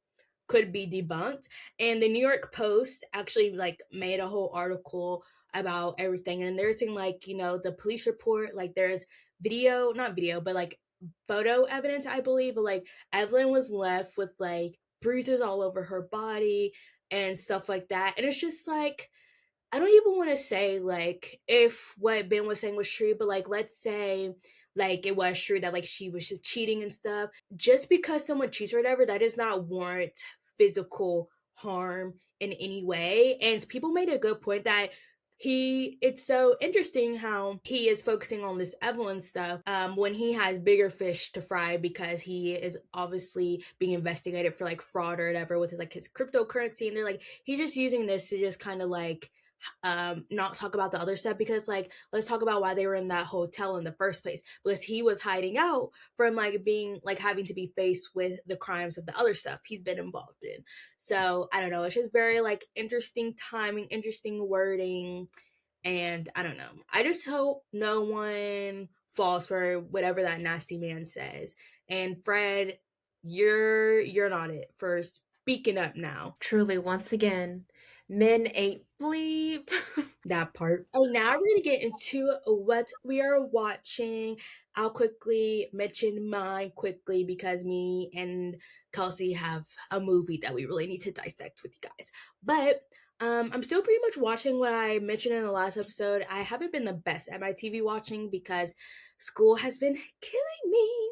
could be debunked. And the New York Post actually like made a whole article about everything. And they're saying like, the police report, like there's video, not video, but like photo evidence, I believe, but like Evelyn was left with like bruises all over her body and stuff like that. And it's just like I don't even want to say like if what Ben was saying was true, but like let's say like it was true that like she was just cheating and stuff. Just because someone cheats or whatever, that does not warrant physical harm in any way. And people made a good point that it's so interesting how he is focusing on this Evelyn stuff when he has bigger fish to fry because he is obviously being investigated for like fraud or whatever with his cryptocurrency, and they're like he's just using this to just kind of like not talk about the other stuff because like let's talk about why they were in that hotel in the first place, because he was hiding out from like being like having to be faced with the crimes of the other stuff he's been involved in. So I don't know, it's just very like interesting timing, interesting wording, and I don't know, I just hope no one falls for whatever that nasty man says. And Fred, you're not it for speaking up now. Truly, once again, men ain't bleep. That part. Oh, now we're gonna get into what we are watching. I'll quickly mention mine quickly because me and Kelsey have a movie that we really need to dissect with you guys. But I'm still pretty much watching what I mentioned in the last episode. I haven't been the best at my TV watching because school has been killing me.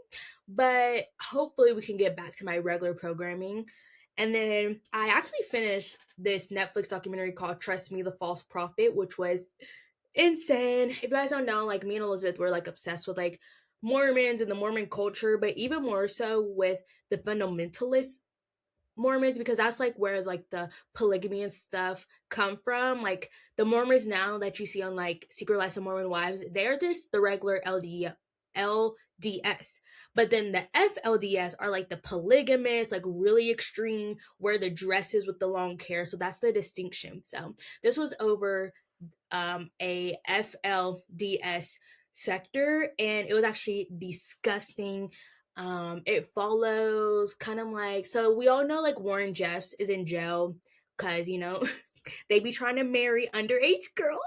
But hopefully we can get back to my regular programming. And then I actually finished this Netflix documentary called Trust Me, the False Prophet, which was insane. If you guys don't know, like me and Elizabeth were like obsessed with like Mormons and the Mormon culture, but even more so with the fundamentalist Mormons, because that's like where like the polygamy and stuff come from. Like the Mormons now that you see on like Secret Lives of Mormon Wives, they're just the regular LDS. But then the FLDS are like the polygamous, like really extreme, wear the dresses with the long hair. So that's the distinction. So this was over a FLDS sector, and it was actually disgusting. It follows kind of like, so we all know like Warren Jeffs is in jail because, you know, they be trying to marry underage girls.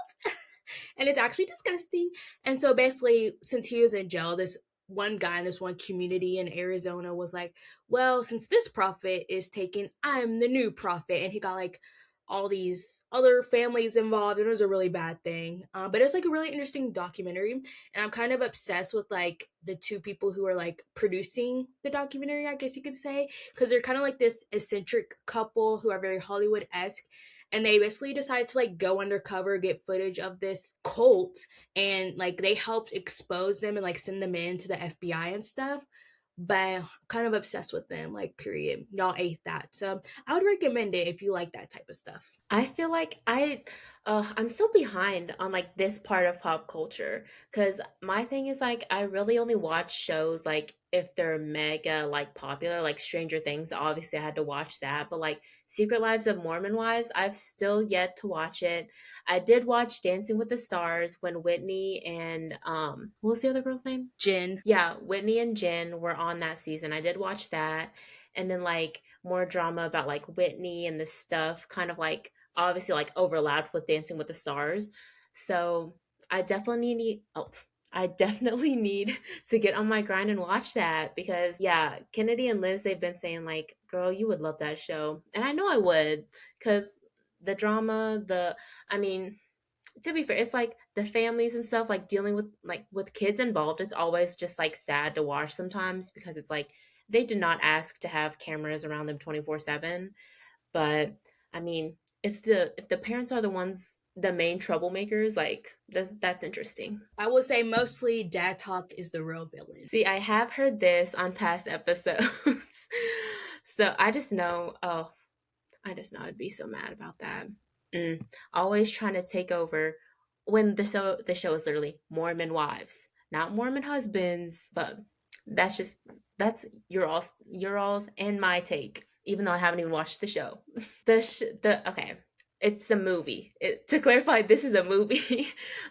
And it's actually disgusting. And so basically, since he was in jail, this one guy in this one community in Arizona was like, well, since this prophet is taken, I'm the new prophet. And he got like all these other families involved, and it was a really bad thing. But it's like a really interesting documentary, and I'm kind of obsessed with like the two people who are like producing the documentary, I guess you could say, because they're kind of like this eccentric couple who are very Hollywood-esque, and they basically decided to like go undercover, get footage of this cult, and like they helped expose them and like send them in to the FBI and stuff. But I'm kind of obsessed with them, like, period. Y'all ate that. So I would recommend it if you like that type of stuff. I feel like I'm so behind on like this part of pop culture because my thing is like I really only watch shows like if they're mega like popular, like Stranger Things. Obviously, I had to watch that, but like Secret Lives of Mormon Wives, I've still yet to watch it. I did watch Dancing with the Stars when Whitney and what was the other girl's name? Jen. Yeah, Whitney and Jen were on that season. I did watch that. And then like more drama about like Whitney and this stuff kind of like obviously like overlapped with Dancing with the Stars. So I definitely need to get on my grind and watch that because yeah, Kennedy and Liz they've been saying like, "Girl, you would love that show." And I know I would cuz the drama, I mean, to be fair, it's like the families and stuff like dealing with like with kids involved, it's always just like sad to watch sometimes because it's like they did not ask to have cameras around them 24/7. But I mean, if the parents are the ones the main troublemakers, like that's interesting. I would say mostly dad talk is the real villain. See, I have heard this on past episodes. So I just know I'd be so mad about that. Always trying to take over when the show is literally Mormon wives, not Mormon husbands, but that's your all's and my take, even though I haven't even watched the show. The okay, it's a movie. To clarify, this is a movie.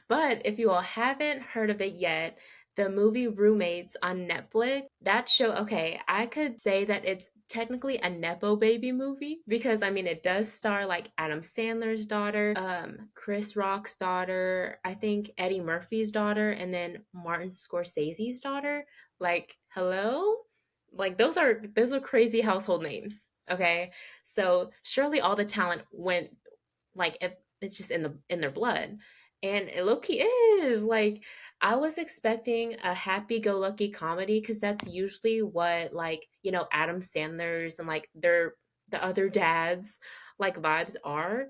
But if you all haven't heard of it yet, the movie Roommates on Netflix, that show, okay, I could say that it's technically a Nepo baby movie because I mean it does star like Adam Sandler's daughter, Chris Rock's daughter, I think Eddie Murphy's daughter, and then Martin Scorsese's daughter. Like, hello? Like those are crazy household names. Okay. So surely all the talent went like if it's just in their blood. And it low-key is. Like I was expecting a happy-go-lucky comedy because that's usually what like, Adam Sandler's and like the other dads like vibes are.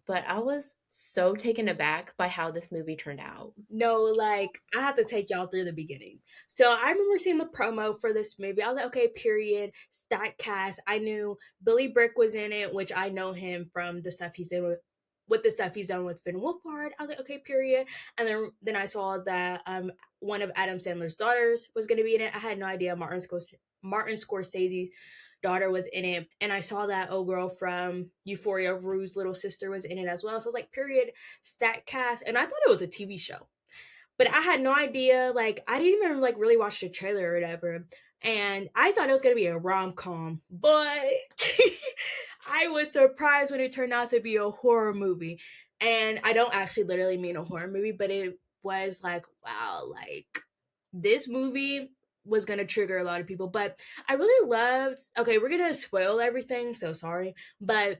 But I was so taken aback by how this movie turned out. No, like, I have to take y'all through the beginning. So I remember seeing the promo for this movie. I was like, okay, period, stack cast. I knew Billy Brick was in it, which I know him from the stuff he's in with the stuff he's done with Finn Wolfhard. I was like, okay, period. And then I saw that one of Adam Sandler's daughters was going to be in it. I had no idea Martin Scorsese's daughter was in it, and I saw that old girl from Euphoria, Rue's little sister, was in it as well. So I was like, period, stat cast, and I thought it was a TV show, but I had no idea. Like, I didn't even like really watch the trailer or whatever, and I thought it was gonna be a rom-com, but I was surprised when it turned out to be a horror movie. And I don't actually literally mean a horror movie, but it was like, wow, like this movie was gonna trigger a lot of people. But I really loved, okay, we're gonna spoil everything, so sorry, but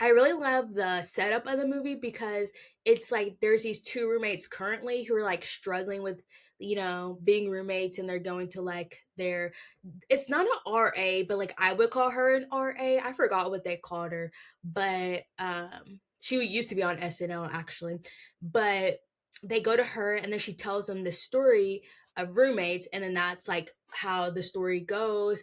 I really love the setup of the movie because it's like there's these two roommates currently who are like struggling with, being roommates, and they're going to like it's not an RA, but like I would call her an RA. I forgot what they called her, but she used to be on SNL actually. But they go to her and then she tells them the story of roommates, and then that's like how the story goes.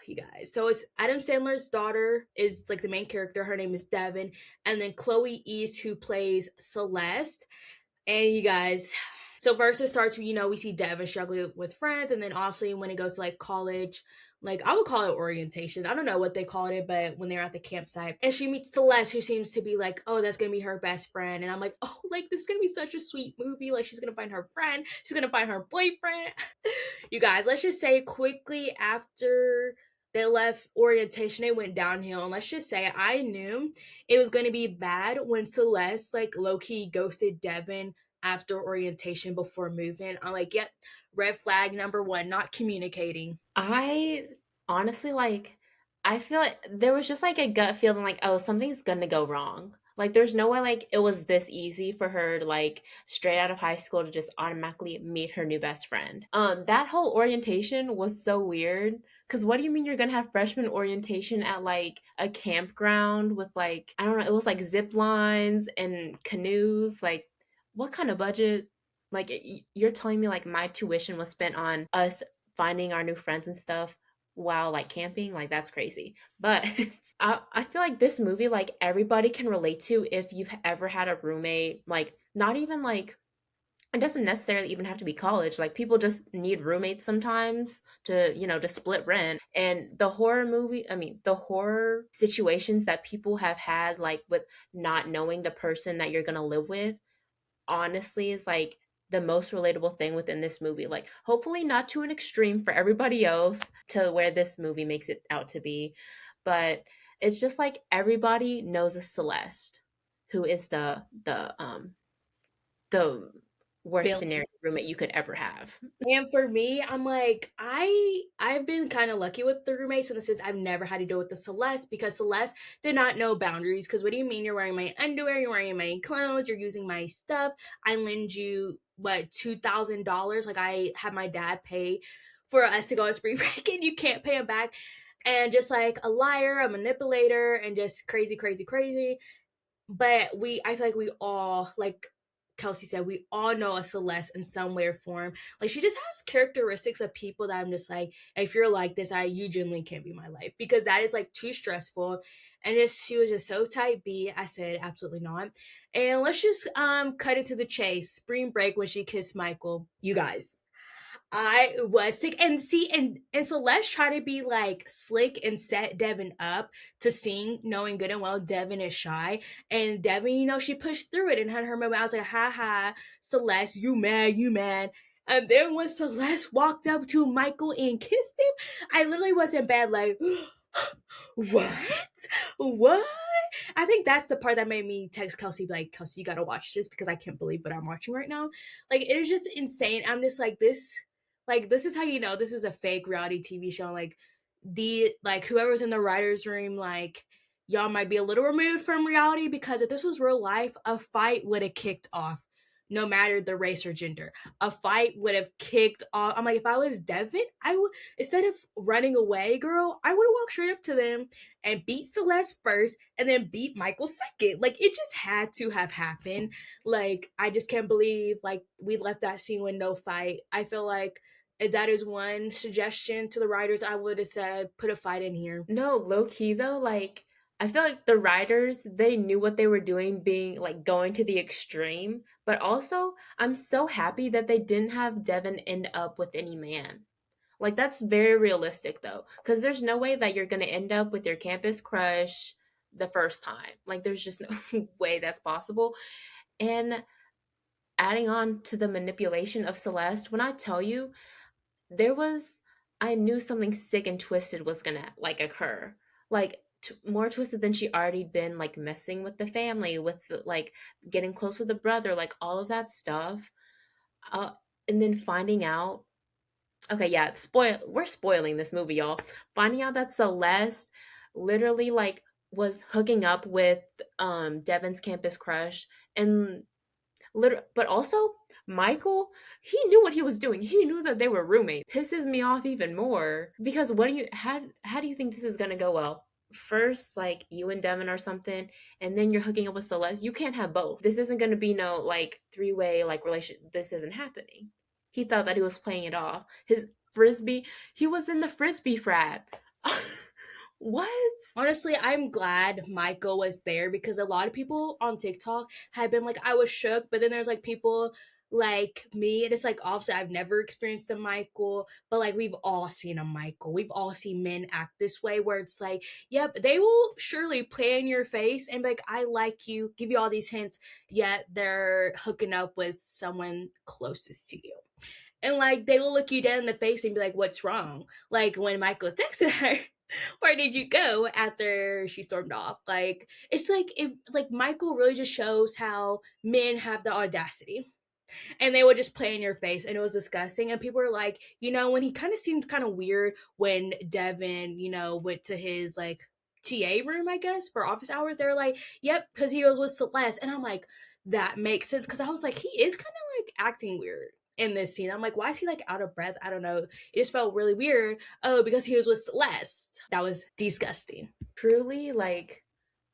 You guys, so it's Adam Sandler's daughter is like the main character. Her name is Devin, and then Chloe East, who plays Celeste. And you guys, So first it starts, we see Devin struggling with friends, and then obviously when it goes to like college, like I would call it orientation. I don't know what they called it, but when they're at the campsite, and she meets Celeste, who seems to be like, oh, that's gonna be her best friend, and I'm like, oh, like this is gonna be such a sweet movie. Like she's gonna find her friend, she's gonna find her boyfriend. You guys, let's just say quickly after they left orientation, it went downhill. And let's just say I knew it was going to be bad when Celeste, like, low key ghosted Devin after orientation before moving. I'm like, yep, red flag number one, not communicating. I honestly like I feel like there was just like a gut feeling like, oh, something's gonna go wrong. Like there's no way like it was this easy for her to like straight out of high school to just automatically meet her new best friend. That whole orientation was so weird. Cause what do you mean you're gonna have freshman orientation at like a campground with like I don't know, it was like zip lines and canoes, like what kind of budget? Like you're telling me like my tuition was spent on us finding our new friends and stuff while like camping, like that's crazy. But I feel like this movie like everybody can relate to if you've ever had a roommate, like not even like it doesn't necessarily even have to be college, like people just need roommates sometimes to to split rent. And the horror movie, I mean the horror situations that people have had like with not knowing the person that you're gonna live with, honestly is like the most relatable thing within this movie. Like, hopefully, not to an extreme for everybody else to where this movie makes it out to be, but it's just like everybody knows a Celeste, who is the worst Bill. scenario roommate you could ever have. And for me, I'm like, I've been kind of lucky with the roommates in the sense I've never had to deal with the Celeste because Celeste did not know boundaries. Because what do you mean you're wearing my underwear, you're wearing my clothes, you're using my stuff? I lend you what $2,000? Like I had my dad pay for us to go on spring break, and you can't pay him back. And just like a liar, a manipulator, and just crazy, crazy, crazy. But I feel like we all, like Kelsey said, we all know a Celeste in some way or form. Like she just has characteristics of people that I'm just like, if you're like this, you genuinely can't be my life because that is like too stressful. And just she was just so type B. I said absolutely not. And let's just cut it to the chase. Spring break when she kissed Michael. You guys, I was sick. And see, and Celeste tried to be like slick and set Devin up to sing, knowing good and well Devin is shy. And Devin, she pushed through it and had her moment. I was like, ha ha, Celeste, you mad, you mad. And then when Celeste walked up to Michael and kissed him, I literally was in bed like, what? What? I think that's the part that made me text Kelsey, like, Kelsey, you gotta watch this because I can't believe what I'm watching right now. Like, it is just insane. I'm just like this is how you know this is a fake reality TV show. Like whoever's in the writers' room, like y'all might be a little removed from reality because if this was real life, a fight would have kicked off. No matter the race or gender, a fight would have kicked off. I'm like, if I was Devin, I would, instead of running away, girl, I would have walked straight up to them and beat Celeste first and then beat Michael second. Like, it just had to have happened. Like, I just can't believe, like, we left that scene with no fight. I feel like if that is one suggestion to the writers, I would have said, put a fight in here. No, low key though, like I feel like the writers, they knew what they were doing, being like going to the extreme. But also, I'm so happy that they didn't have Devin end up with any man. Like that's very realistic though, because there's no way that you're gonna end up with your campus crush the first time. Like there's just no way that's possible. And adding on to the manipulation of Celeste, when I tell you, there was I knew something sick and twisted was gonna like occur. Like more twisted than she already been, like messing with the family, with like getting close with the brother, like all of that stuff. Uh, and then finding out, okay, yeah, we're spoiling this movie, y'all. Finding out that Celeste literally like was hooking up with Devin's campus crush, and but also Michael, he knew what he was doing. He knew that they were roommates. Pisses me off even more because how do you think this is gonna go? Well, first like you and Devin or something, and then you're hooking up with Celeste. You can't have both. This isn't gonna be no like three-way like relation. This isn't happening. He thought that he was playing it off. His frisbee, he was in the frisbee frat. What? Honestly, I'm glad Michael was there because a lot of people on TikTok had been like, I was shook, but then there's like people like me, and it's like, obviously, I've never experienced a Michael, but like, we've all seen a Michael. We've all seen men act this way where it's like, yep, they will surely play in your face and be like, I like you, give you all these hints, yet they're hooking up with someone closest to you. And like they will look you dead in the face and be like, "What's wrong?" Like when Michael texted her, "Where did you go?" after she stormed off. Like it's like if like Michael really just shows how men have the audacity, and they would just play in your face, and it was disgusting. And people were like, when he kind of seemed kind of weird when Devin, went to his like TA room, I guess, for office hours. They were like, "Yep," because he was with Celeste, and I'm like, that makes sense because I was like, he is kind of like acting weird in this scene. I'm like, why is he like out of breath? I don't know. It just felt really weird. Oh, because he was with Celeste. That was disgusting. Truly, like,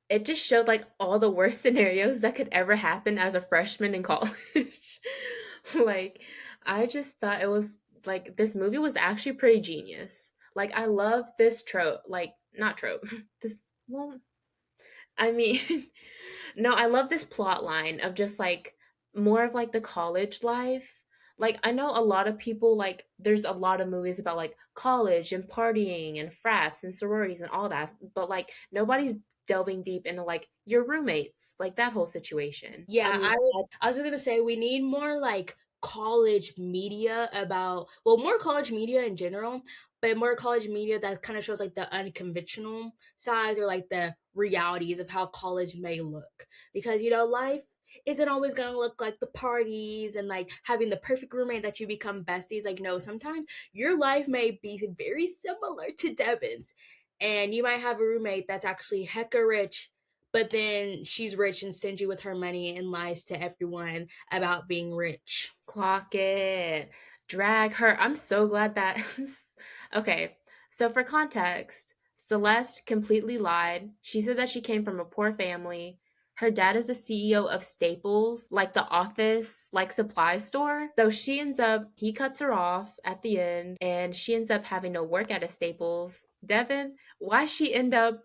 it just showed like all the worst scenarios that could ever happen as a freshman in college. Like, I just thought it was like this movie was actually pretty genius. Like, I love this trope, like, not trope. This, well, I mean, no, I love this plot line of just like more of like the college life. Like, I know a lot of people, like, there's a lot of movies about like college and partying and frats and sororities and all that, but like nobody's delving deep into like your roommates, like that whole situation. I Yeah, mean, I was gonna say we need more like college media about more college media in general, but more college media that kind of shows like the unconventional sides or like the realities of how college may look. Because life isn't always gonna look like the parties and like having the perfect roommate that you become besties. Like no, sometimes your life may be very similar to Devin's. And you might have a roommate that's actually hecka rich, but then she's rich and stingy with her money and lies to everyone about being rich. clock it, drag her. I'm so glad that. Okay, so for context, Celeste completely lied. She said that she came from a poor family. Her dad is the CEO of Staples, like the office, like supply store. So he cuts her off at the end, and she ends up having to work at a Staples. Devin, why she end up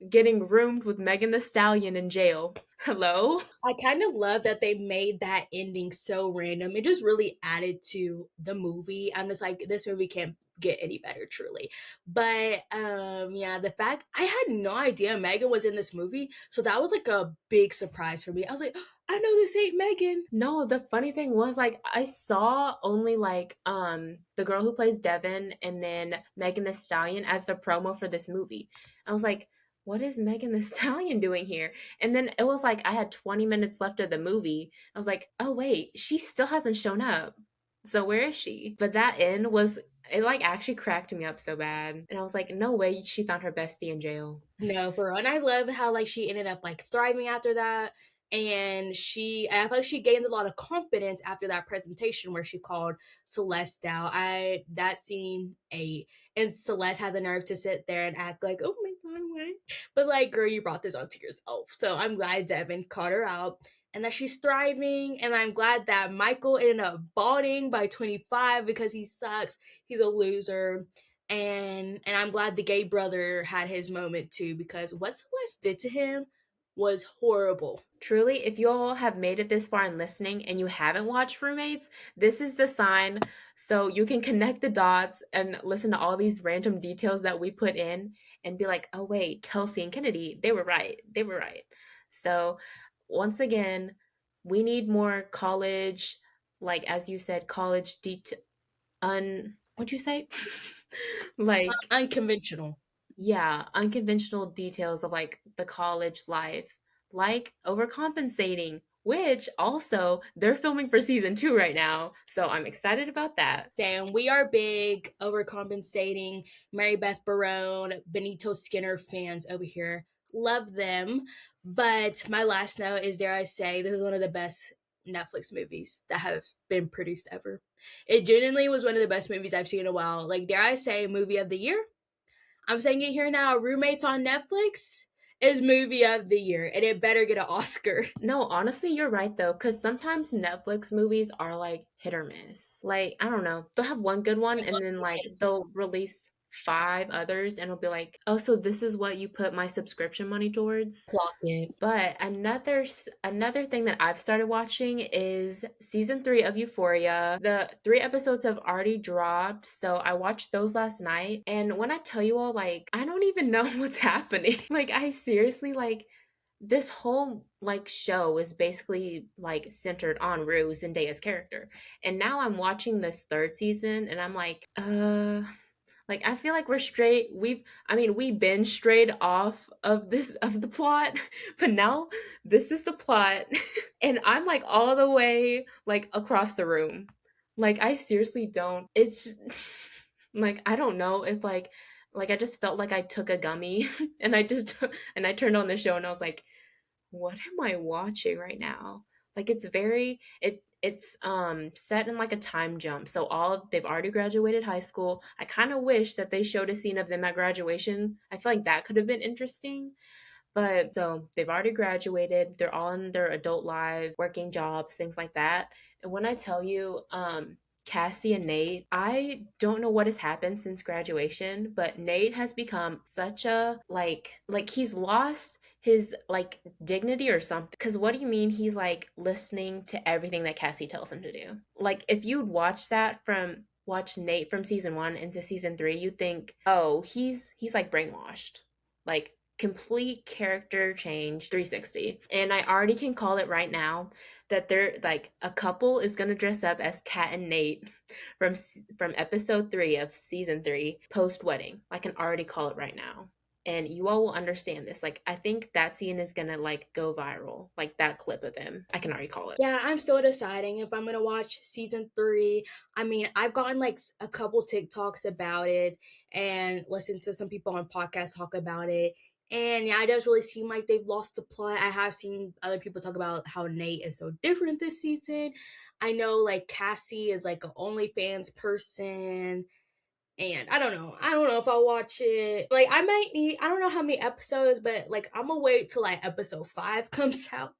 getting roomed with Megan Thee Stallion in jail? Hello? I kind of love that they made that ending so random. It just really added to the movie. I'm just like, this movie can't get any better, truly. But yeah, the fact I had no idea Megan was in this movie, so that was like a big surprise for me. I was like, I know this ain't Megan. No, the funny thing was like I saw only like the girl who plays Devin and then Megan Thee Stallion as the promo for this movie. I was like, what is Megan Thee Stallion doing here? And then it was like I had 20 minutes left of the movie. I was like, oh wait, she still hasn't shown up. So where is she? But that end was it like actually cracked me up so bad. And I was like, no way she found her bestie in jail. No, for real. And I love how like she ended up like thriving after that. And I feel like she gained a lot of confidence after that presentation where she called Celeste out. That scene ate. And Celeste had the nerve to sit there and act like, oh my god, what? But like, girl, you brought this onto yourself. So I'm glad Devin caught her out and that she's thriving. And I'm glad that Michael ended up balding by 25 because he sucks. He's a loser. And I'm glad the gay brother had his moment too because what Celeste did to him was horrible. Truly, if you all have made it this far in listening and you haven't watched Roommates, this is the sign so you can connect the dots and listen to all these random details that we put in and be like, oh, wait, Kelsey and Kennedy, they were right. They were right. So, once again, we need more college, like as you said, college what'd you say? Like, Unconventional. yeah, unconventional details of like the college life, like overcompensating, which also they're filming for season 2 right now. So I'm excited about that. Sam, we are big overcompensating Mary Beth Barone, Benito Skinner fans over here. Love them. But my last note is, dare I say, this is one of the best Netflix movies that have been produced ever. It genuinely was one of the best movies I've seen in a while. Like, dare I say, movie of the year? I'm saying it here now. Roommates on Netflix is movie of the year, and it better get an Oscar. No, honestly, you're right though, because sometimes Netflix movies are like hit or miss. Like, I don't know, they'll have one good one and then like they'll release 5 others and it'll be like, oh, so this is what you put my subscription money towards. Clock it. But another thing that I've started watching is season 3 of Euphoria. The 3 episodes have already dropped, so I watched those last night. And when I tell you all, like, I don't even know what's happening. Like, I seriously, like, this whole like show is basically like centered on Rue, Zendaya's character. And now I'm watching this 3rd season and I'm like I feel like we've been strayed off of the plot, but now this is the plot and I'm like all the way like across the room. Like I seriously don't it's like I don't know if like I just felt like I took a gummy and and I turned on the show and I was like, what am I watching right now? Like it's set in like a time jump. So they've already graduated high school. I kind of wish that they showed a scene of them at graduation. I feel like that could have been interesting. But so they've already graduated. They're all in their adult lives, working jobs, things like that. And when I tell you, Cassie and Nate, I don't know what has happened since graduation, but Nate has become such a like he's lost his like dignity or something. Because what do you mean he's like listening to everything that Cassie tells him to do? Like if you'd watch Nate from season 1 into season 3, you think, oh, he's like brainwashed. Like complete character change 360. And I already can call it right now that they're like a couple is going to dress up as Kat and Nate from episode 3 of season 3 post wedding. I can already call it right now. And you all will understand this. Like I think that scene is going to like go viral. Like that clip of them. I can already call it. Yeah, I'm still deciding if I'm gonna watch season 3. I mean, I've gotten like a couple TikToks about it and listened to some people on podcasts talk about it. And yeah, it does really seem like they've lost the plot. I have seen other people talk about how Nate is so different this season. I know like Cassie is like an OnlyFans person. And I don't know. I don't know if I'll watch it. Like I might need I don't know how many episodes, but like I'm gonna wait till like episode 5 comes out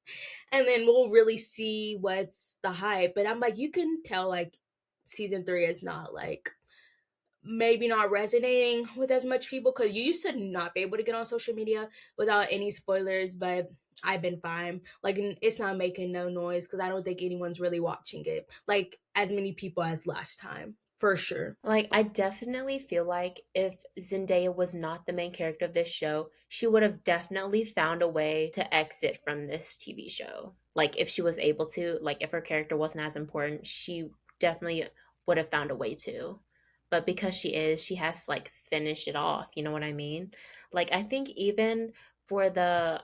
and then we'll really see what's the hype. But I'm like, you can tell like season 3 is not like maybe not resonating with as much people because you used to not be able to get on social media without any spoilers, but I've been fine. Like it's not making no noise because I don't think anyone's really watching it like as many people as last time for sure. Like, I definitely feel like if Zendaya was not the main character of this show, she would have definitely found a way to exit from this TV show. Like, if she was able to, like, if her character wasn't as important, she definitely would have found a way to. But because she has to, like, finish it off, you know what I mean? Like, I think even for the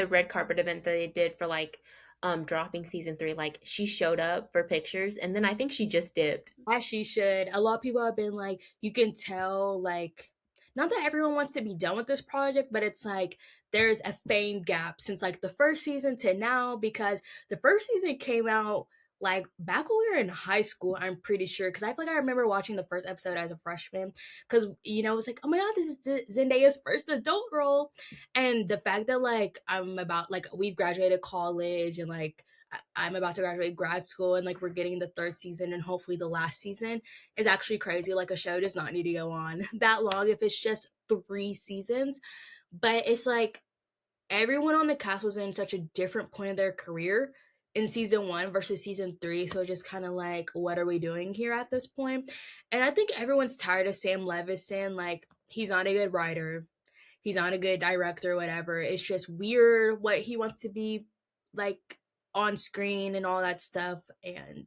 red carpet event that they did for, like, dropping season 3, like, she showed up for pictures, and then I think she just dipped. As she should. A lot of people have been like, you can tell, like, not that everyone wants to be done with this project, but it's like there's a fame gap since like the first season to now because the first season came out like back when we were in high school, I'm pretty sure. Because I feel like I remember watching the first episode as a freshman because, you know, it was like, oh my God, this is Zendaya's first adult role. And the fact that like I'm about, like, we've graduated college and like, I'm about to graduate grad school and like we're getting the 3rd season and hopefully the last season is actually crazy. Like a show does not need to go on that long if it's just 3 seasons. But it's like everyone on the cast was in such a different point of their career in season 1 versus season 3. So just kind of like, what are we doing here at this point? And I think everyone's tired of Sam Levinson. Like, he's not a good writer. He's not a good director, whatever. It's just weird what he wants to be like on screen and all that stuff. And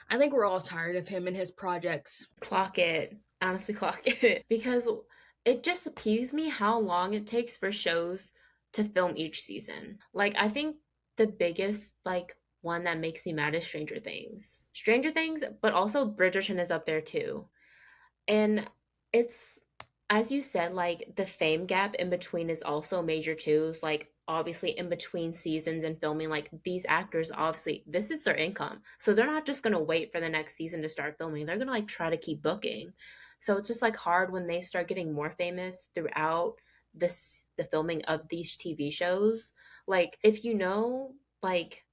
I think we're all tired of him and his projects. Clock it. Honestly, clock it. Because it just appeals me how long it takes for shows to film each season. Like, I think the biggest, like, one that makes me mad is Stranger Things. Stranger Things, but also Bridgerton is up there too. And it's, as you said, like, the fame gap in between is also major too. It's like, obviously in between seasons and filming, like, these actors, obviously this is their income, so they're not just gonna wait for the next season to start filming. They're gonna like try to keep booking. So it's just like hard when they start getting more famous throughout the filming of these TV shows. Like if you know, like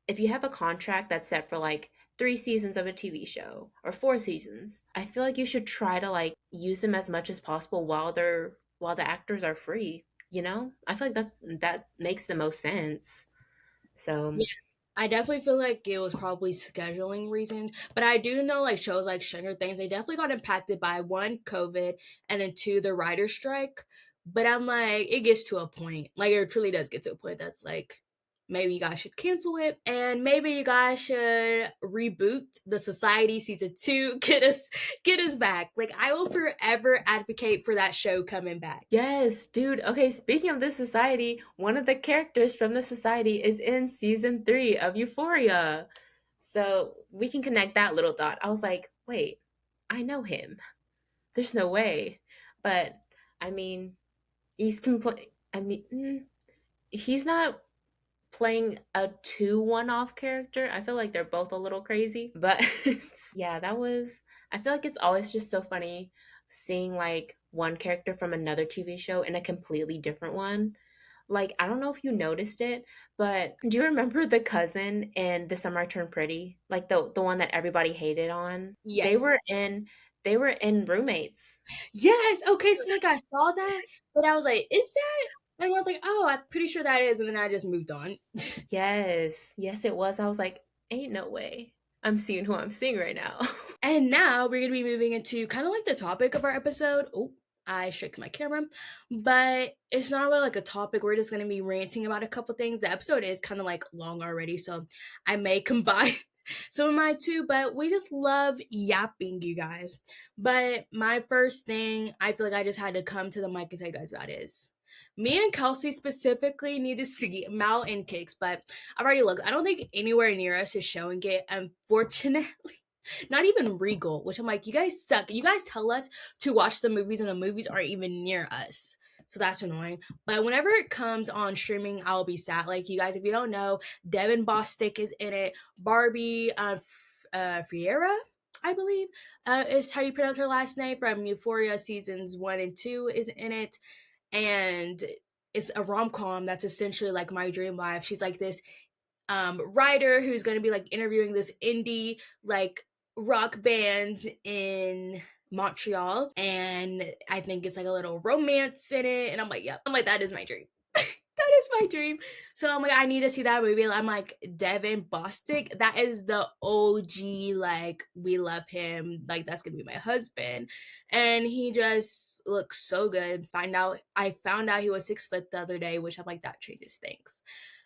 if you have a contract that's set for like 3 seasons of a TV show or 4 seasons, I feel like you should try to like use them as much as possible while the actors are free, you know? I feel like that makes the most sense. So, Yeah, I definitely feel like it was probably scheduling reasons, but I do know like shows like Stranger Things, they definitely got impacted by one, COVID, and then two, the writer's strike. But I'm like, it gets to a point, like it truly does get to a point that's like, maybe you guys should cancel it, and maybe you guys should reboot the Society season 2, get us back. Like I will forever advocate for that show coming back. yes, dude. Okay, speaking of the society, one of the characters from the society is in season 3 of Euphoria. So we can connect that little dot. I was like, wait, I know him. There's no way. But I mean, he's compl- I mean, he's not playing a two one-off character. I feel like they're both a little crazy, but yeah, that was. I feel like it's always just so funny seeing like one character from another TV show in a completely different one. Like, I don't know if you noticed it, but do you remember the cousin in The Summer I Turned Pretty? Like the one that everybody hated on? Yes. They were in Roommates. Yes. Okay. So like I saw that, but I was like, is that? And I was like, oh, I'm pretty sure that is. And then I just moved on. Yes. Yes, it was. I was like, ain't no way. I'm seeing who I'm seeing right now. And now we're gonna be moving into kind of like the topic of our episode. Oh, I shook my camera, but it's not really like a topic. We're just gonna be ranting about a couple things. The episode is kind of like long already, so I may combine some of my two, but we just love yapping, you guys. But my first thing I feel like I just had to come to the mic and tell you guys about is me and Kelsey specifically need to see Mal and Kicks, but I've already looked. I don't think anywhere near us is showing it, unfortunately. Not even Regal, which I'm like, you guys suck. You guys tell us to watch the movies, and the movies aren't even near us. So that's annoying. But whenever it comes on streaming, I'll be sad. Like, you guys, if you don't know, Devin Bostick is in it. Barbie Friera, I believe, is how you pronounce her last name, from Euphoria seasons 1 and 2, is in it. And it's a rom-com that's essentially like my dream life. She's like this writer who's going to be like interviewing this indie like rock band in Montreal, and I think it's like a little romance in it, and I'm like, yep. I'm like, that is my dream. That is my dream. So I'm like, I need to see that movie. I'm like, Devin Bostick, that is the OG, like, we love him, like that's gonna be my husband. And he just looks so good. I found out he was 6 foot the other day, which I'm like, that changes things.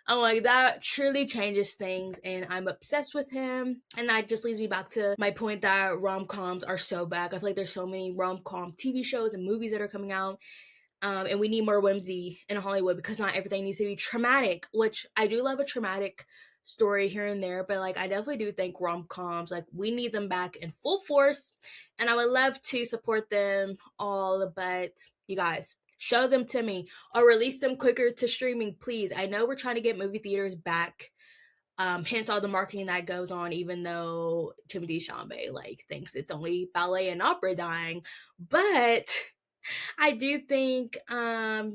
I'm like, that truly changes things, and I'm obsessed with him. And that just leads me back to my point that rom-coms are so back. I feel like there's so many rom-com TV shows and movies that are coming out. And we need more whimsy in Hollywood, because not everything needs to be traumatic, which I do love a traumatic story here and there, but like I definitely do think rom-coms, like we need them back in full force, and I would love to support them all. But you guys, show them to me or release them quicker to streaming, please. I know we're trying to get movie theaters back, hence all the marketing that goes on, even though Timothy Chalamet like thinks it's only ballet and opera dying. But I do think, I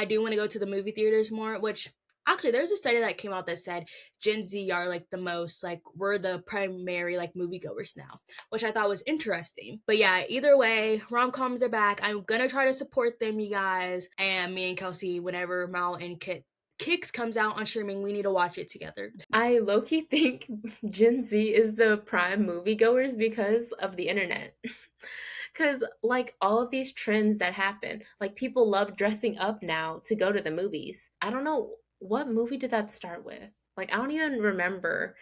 do want to go to the movie theaters more, which actually there's a study that came out that said Gen Z are like the most, like, we're the primary like moviegoers now, which I thought was interesting. But yeah, either way, rom-coms are back. I'm gonna try to support them, you guys. And me and Kelsey, whenever Mal and Kicks comes out on streaming, we need to watch it together. I low key think Gen Z is the prime moviegoers because of the internet. Because, like, all of these trends that happen, like, people love dressing up now to go to the movies. I don't know what movie did that start with. Like, I don't even remember.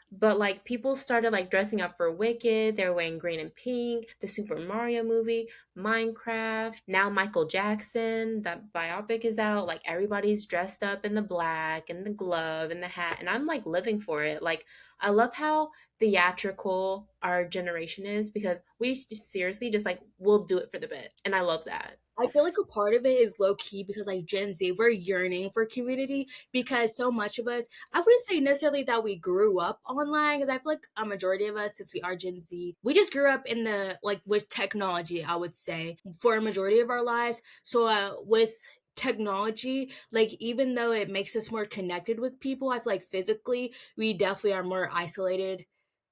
But, like, people started, like, dressing up for Wicked. They're wearing green and pink. The Super Mario movie, Minecraft. Now, Michael Jackson, that biopic is out. Like, everybody's dressed up in the black and the glove and the hat. And I'm, like, living for it. Like, I love how theatrical our generation is, because we seriously just like we'll do it for the bit, and I love that. I feel like a part of it is low key because like Gen Z, we're yearning for community, because so much of us, I wouldn't say necessarily that we grew up online, because I feel like a majority of us, since we are Gen Z, we just grew up in the like with technology, I would say, for a majority of our lives. So with technology, like even though it makes us more connected with people, I feel like physically we definitely are more isolated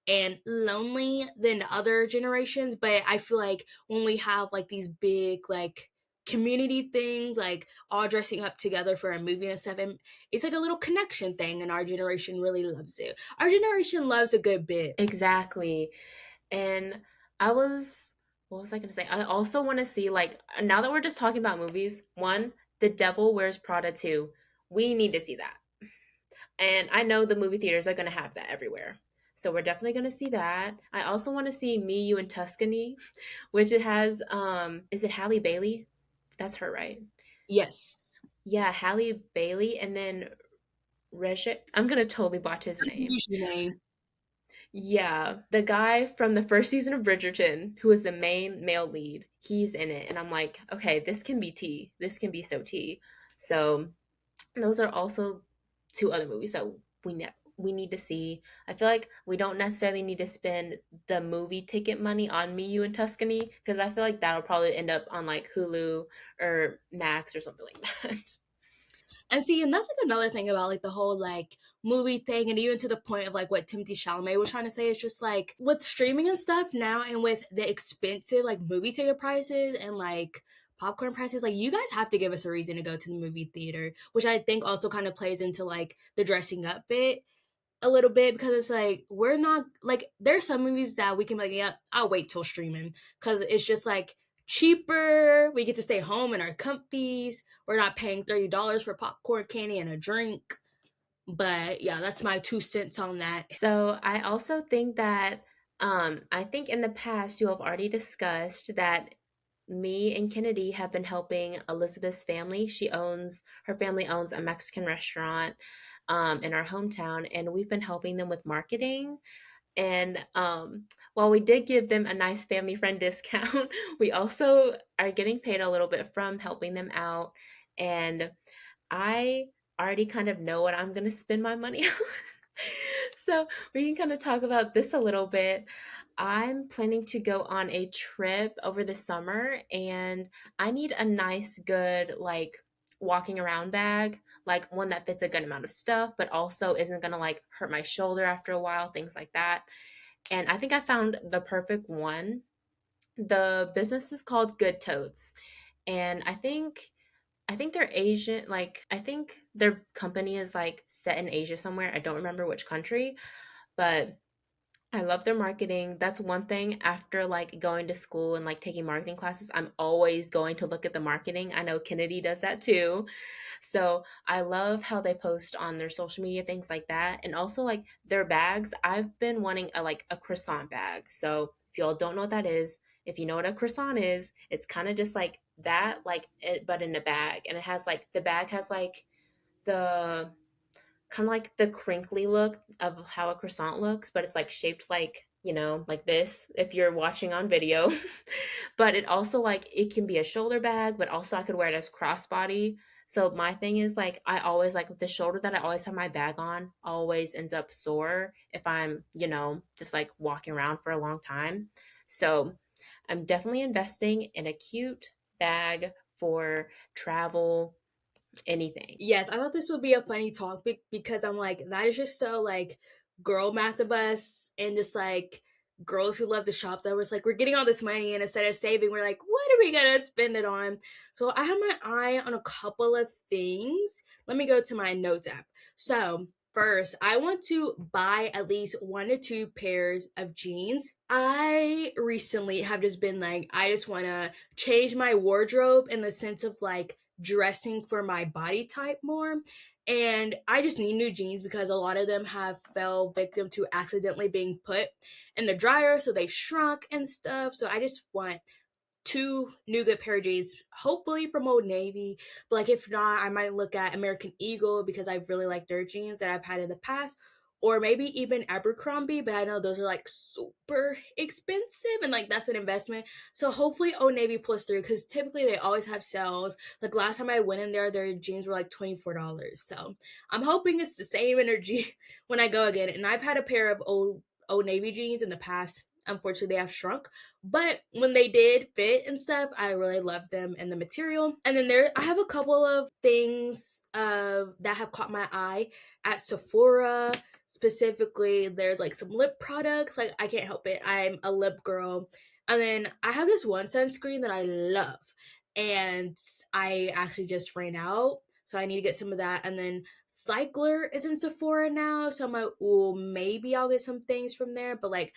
and lonely than other generations. But I feel like when we have like these big like community things, like all dressing up together for a movie and stuff, and it's like a little connection thing, and our generation really loves it. Our generation loves a good bit. Exactly. And I was, what was I going to say? I also want to see, like, now that we're just talking about movies, one, The Devil Wears Prada 2. We need to see that. And I know the movie theaters are going to have that everywhere. So we're definitely going to see that. I also want to see Me, You, and Tuscany, which it has, is it Halle Bailey? That's her, right? Yes. Yeah, Halle Bailey. And then I'm going to totally botch his name. Use your name. Yeah, the guy from the first season of Bridgerton, who is the main male lead, he's in it. And I'm like, okay, this can be tea. This can be so tea. So those are also two other movies that we need to see. I feel like we don't necessarily need to spend the movie ticket money on Me, You, and Tuscany because I feel like that'll probably end up on like Hulu or Max or something like that. And see, and that's like another thing about like the whole like movie thing, and even to the point of like what Timothy Chalamet was trying to say is just like with streaming and stuff now, and with the expensive like movie ticket prices and like popcorn prices, like you guys have to give us a reason to go to the movie theater, which I think also kind of plays into like the dressing up bit a little bit, because it's like we're not like there's some movies that we can be like, yeah, I'll wait till streaming because it's just like cheaper. We get to stay home in our comfies. We're not paying $30 for popcorn, candy, and a drink. But yeah, that's my 2 cents on that. So I also think that I think in the past you have already discussed that me and Kennedy have been helping Elizabeth's family. Her family owns a Mexican restaurant in our hometown, and we've been helping them with marketing. And while we did give them a nice family friend discount, we also are getting paid a little bit from helping them out. And I already kind of know what I'm going to spend my money on. So we can kind of talk about this a little bit. I'm planning to go on a trip over the summer and I need a nice, good, like walking around bag, like one that fits a good amount of stuff, but also isn't gonna like hurt my shoulder after a while, things like that. And I think I found the perfect one. The business is called Good Totes. And I think they're Asian, like I think their company is like set in Asia somewhere. I don't remember which country, but I love their marketing. That's one thing after like going to school and like taking marketing classes, I'm always going to look at the marketing. I know Kennedy does that too. So I love how they post on their social media, things like that. And also like their bags. I've been wanting a croissant bag. So if y'all don't know what that is, if you know what a croissant is, it's kind of just like that, like it, but in a bag. And it has like the bag has like the kind of like the crinkly look of how a croissant looks, but it's like shaped like, like this if you're watching on video. But it also like it can be a shoulder bag, but also I could wear it as crossbody. So my thing is like I always like with the shoulder that I always have my bag on always ends up sore if I'm, just like walking around for a long time. So I'm definitely investing in a cute bag for travel, anything. Yes, I thought this would be a funny topic because I'm like, that is just so like girl math of us, and just like girls who love to shop that was like, we're getting all this money and instead of saving, we're like, what are we gonna spend it on? So I have my eye on a couple of things. Let me go to my notes app. So first, I want to buy at least 1 to 2 pairs of jeans. I recently have just been like, I just want to change my wardrobe in the sense of like dressing for my body type more. And I just need new jeans because a lot of them have fell victim to accidentally being put in the dryer, so they've shrunk and stuff. So I just want 2 new good pair of jeans, hopefully from Old Navy. But like if not, I might look at American Eagle because I really like their jeans that I've had in the past. Or maybe even Abercrombie, but I know those are like super expensive and like that's an investment. So hopefully Old Navy plus through because typically they always have sales. Like last time I went in there, their jeans were like $24. So I'm hoping it's the same energy when I go again. And I've had a pair of Old Navy jeans in the past. Unfortunately, they have shrunk, but when they did fit and stuff, I really loved them and the material. And then I have a couple of things that have caught my eye at Sephora. Specifically, there's like some lip products. Like, I can't help it. I'm a lip girl. And then I have this one sunscreen that I love. And I actually just ran out. So I need to get some of that. And then Cycler is in Sephora now. So I'm like, ooh, maybe I'll get some things from there. But like,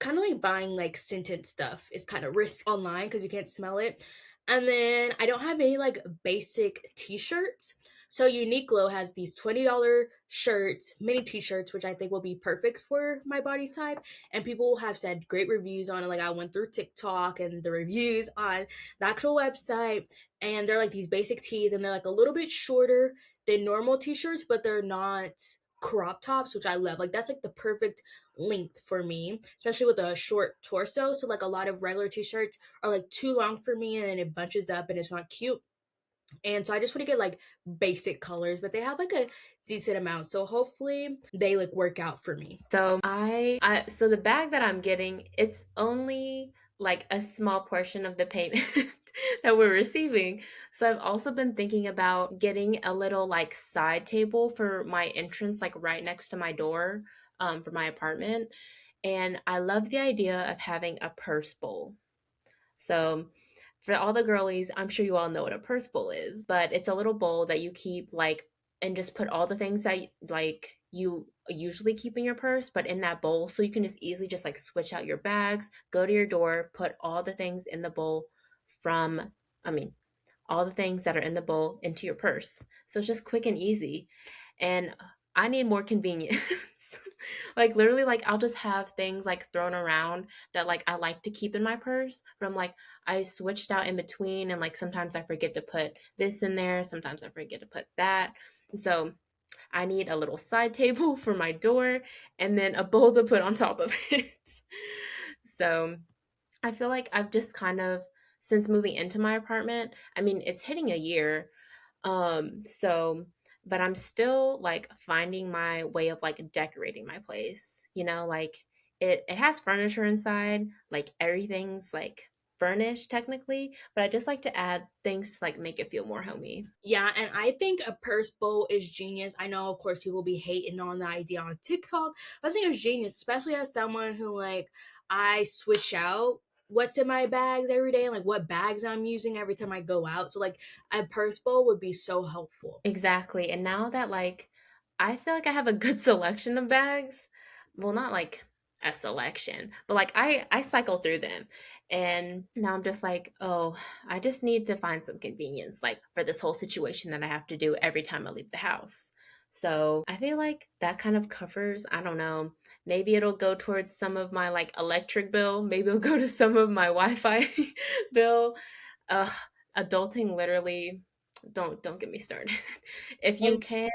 kind of like buying like scented stuff is kind of risk online because you can't smell it. And then I don't have any like basic t-shirts. So Uniqlo has these $20 shirts, mini t-shirts, which I think will be perfect for my body type. And people have said great reviews on it. Like, I went through TikTok and the reviews on the actual website. And they're like these basic tees, and they're like a little bit shorter than normal t-shirts, but they're not crop tops, which I love. Like, that's like the perfect length for me, especially with a short torso. So like a lot of regular t-shirts are like too long for me, and it bunches up and it's not cute. And so I just want to get like basic colors, but they have like a decent amount. So hopefully they like work out for me. So so the bag that I'm getting, it's only like a small portion of the payment that we're receiving. So I've also been thinking about getting a little like side table for my entrance, like right next to my door, for my apartment. And I love the idea of having a purse bowl. So for all the girlies, I'm sure you all know what a purse bowl is, but it's a little bowl that you keep like and just put all the things that like you usually keep in your purse, but in that bowl, so you can just easily just like switch out your bags, go to your door, put all the things in the bowl from, I mean, all the things that are in the bowl into your purse. So it's just quick and easy. And I need more convenience. Like literally like I'll just have things like thrown around that like I like to keep in my purse, but I'm like I switched out in between, and like sometimes I forget to put this in there, sometimes I forget to put that. And so I need a little side table for my door and then a bowl to put on top of it. So I feel like I've just kind of, since moving into my apartment, I mean, it's hitting a year. So, but I'm still like finding my way of like decorating my place, like it has furniture inside, like everything's like furnished technically, but I just like to add things to like make it feel more homey. Yeah, and I think a purse bowl is genius. I know, of course, people be hating on the idea on TikTok, but I think it's genius, especially as someone who, like, I switch out what's in my bags every day and, like, what bags I'm using every time I go out. So, like, a purse bowl would be so helpful. Exactly. And now that like I feel like I have a good selection of bags, well, not like a selection, but like I cycle through them. And now I'm just like, "Oh, I just need to find some convenience like for this whole situation that I have to do every time I leave the house." So, I feel like that kind of covers, I don't know, maybe it'll go towards some of my like electric bill, maybe it'll go to some of my Wi-Fi bill. Uh, Adulting literally, don't get me started. If you And can,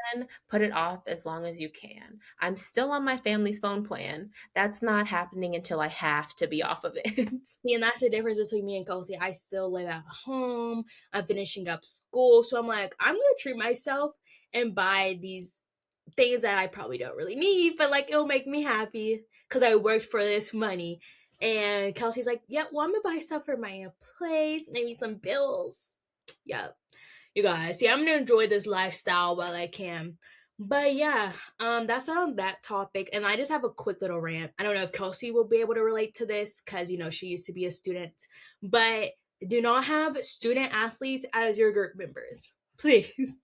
put it off as long as you can. I'm still on my family's phone plan. That's not happening until I have to be off of it. see, and that's the difference between me and Kelsey. I still live at home. I'm finishing up school. So I'm like, I'm going to treat myself and buy these things that I probably don't really need, but like it'll make me happy because I worked for this money. And Kelsey's like, yeah, well, I'm gonna buy stuff for my place, maybe some bills. Yeah, you guys, see, I'm gonna enjoy this lifestyle while I can. But yeah, that's not on that topic. And I just have a quick little rant. I don't know if Kelsey will be able to relate to this because she used to be a student, but do not have student athletes as your group members, please.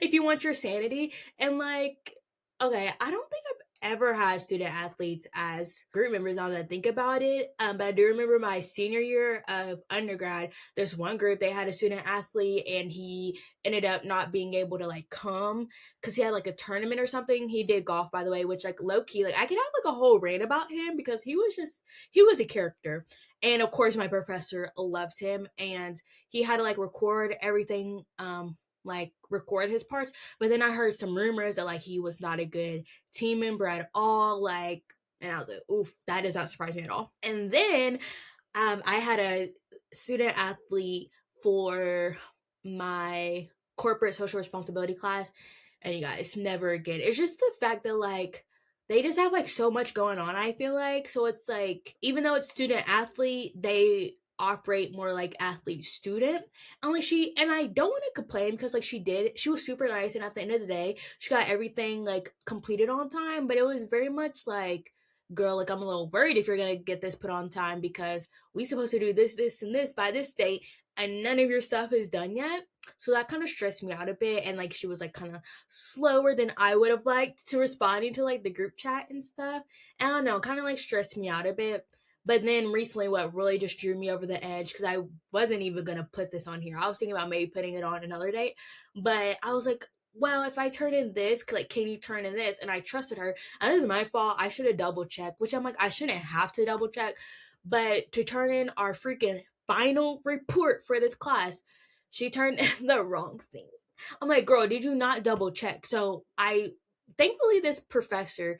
If you want your sanity. And like, okay, I don't think I've ever had student athletes as group members now that I think about it. But I do remember my senior year of undergrad, there's one group, they had a student athlete and he ended up not being able to like come because he had like a tournament or something. He did golf, by the way, which like low key, like I could have like a whole rant about him because he was a character. And of course my professor loved him, and he had to like record everything, like record his parts. But then I heard some rumors that like he was not a good team member at all. Like, and I was like, oof, that does not surprise me at all. And then I had a student athlete for my corporate social responsibility class, and you guys, never again. It's just the fact that like they just have like so much going on, I feel like. So it's like, even though it's student athlete, they operate more like athlete student. And like and I don't want to complain because like she was super nice, and at the end of the day she got everything like completed on time, but it was very much like, girl, like I'm a little worried if you're gonna get this put on time because we supposed to do this and this by this date, and none of your stuff is done yet. So that kind of stressed me out a bit, and like she was like kind of slower than I would have liked to responding to like the group chat and stuff. I don't know, kind of like stressed me out a bit. But then recently, what really just drew me over the edge, because I wasn't even gonna put this on here. I was thinking about maybe putting it on another date, but I was like, well, if I turn in this, like, can you turn in this? And I trusted her, and this is my fault. I should have double checked, which I'm like, I shouldn't have to double check, but to turn in our freaking final report for this class, she turned in the wrong thing. I'm like, girl, did you not double check? So thankfully, this professor,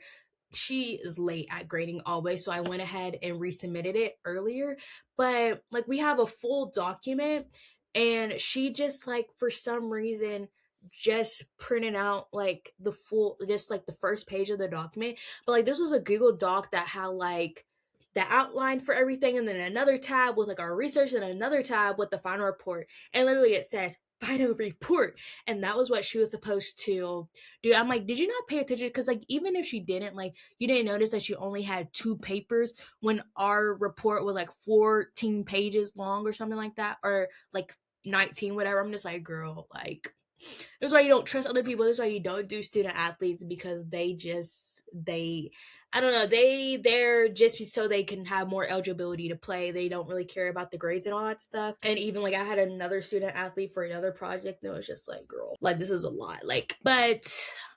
she is late at grading always, so I went ahead and resubmitted it earlier. But like we have a full document, and she just like for some reason just printed out like the full, just like the first page of the document. But like this was a Google Doc that had like the outline for everything, and then another tab with like our research, and another tab with the final report. And literally it says final report, and that was what she was supposed to do. I'm like, did you not pay attention? Because like even if she didn't, like you didn't notice that she only had 2 papers when our report was like 14 pages long or something like that, or like 19, whatever. I'm just like, girl, like this is why you don't trust other people. This is why you don't do student athletes, because they I don't know, they're just so they can have more eligibility to play. They don't really care about the grades and all that stuff. And even like I had another student athlete for another project, and it was just like, girl, like this is a lot. Like, but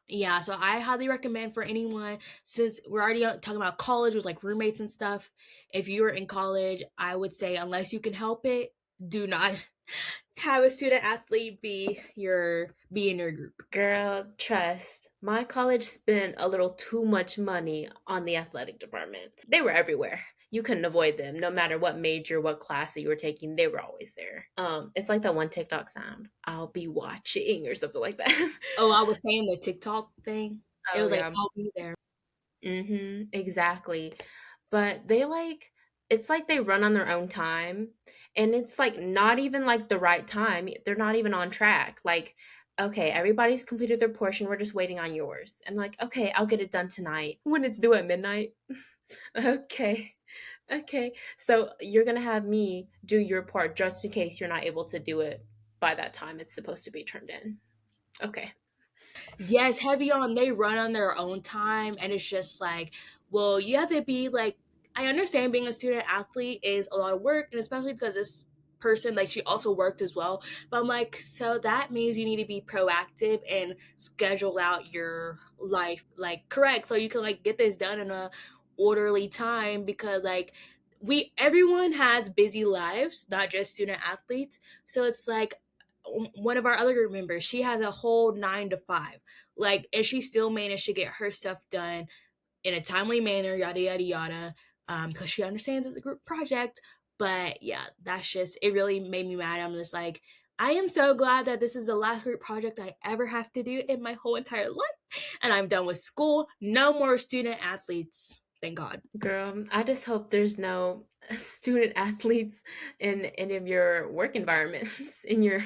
yeah, so I highly recommend for anyone, since we're already talking about college with like roommates and stuff. If you are in college, I would say unless you can help it, do not have a student athlete be in your group. Girl, trust. My college spent a little too much money on the athletic department. They were everywhere. You couldn't avoid them. No matter what major, what class that you were taking, they were always there. It's like that one TikTok sound. I'll be watching or something like that. Oh, I was saying the TikTok thing. It Oh was like, yeah. I'll be there. Exactly. But they like, it's like they run on their own time, and it's like not even like the right time. They're not even on track. Like, okay, everybody's completed their portion. We're just waiting on yours. And like, okay, I'll get it done tonight when it's due at midnight. Okay. Okay. So you're gonna have me do your part just in case you're not able to do it by that time it's supposed to be turned in. Okay. Yes, heavy on, they run on their own time, and it's just like, well, you have to be like, I understand being a student athlete is a lot of work, and especially because this person, like, she also worked as well. But I'm like, so that means you need to be proactive and schedule out your life like correct, so you can like get this done in a orderly time, because like everyone has busy lives, not just student athletes. So it's like one of our other group members, she has a whole 9 to 5, like, and she still managed to get her stuff done in a timely manner, yada yada yada, because she understands it's a group project. But yeah, that's just, it really made me mad. I'm just like, I am so glad that this is the last group project I ever have to do in my whole entire life, and I'm done with school. No more student athletes, thank God. Girl, I just hope there's no student athletes in any of your work environments, in your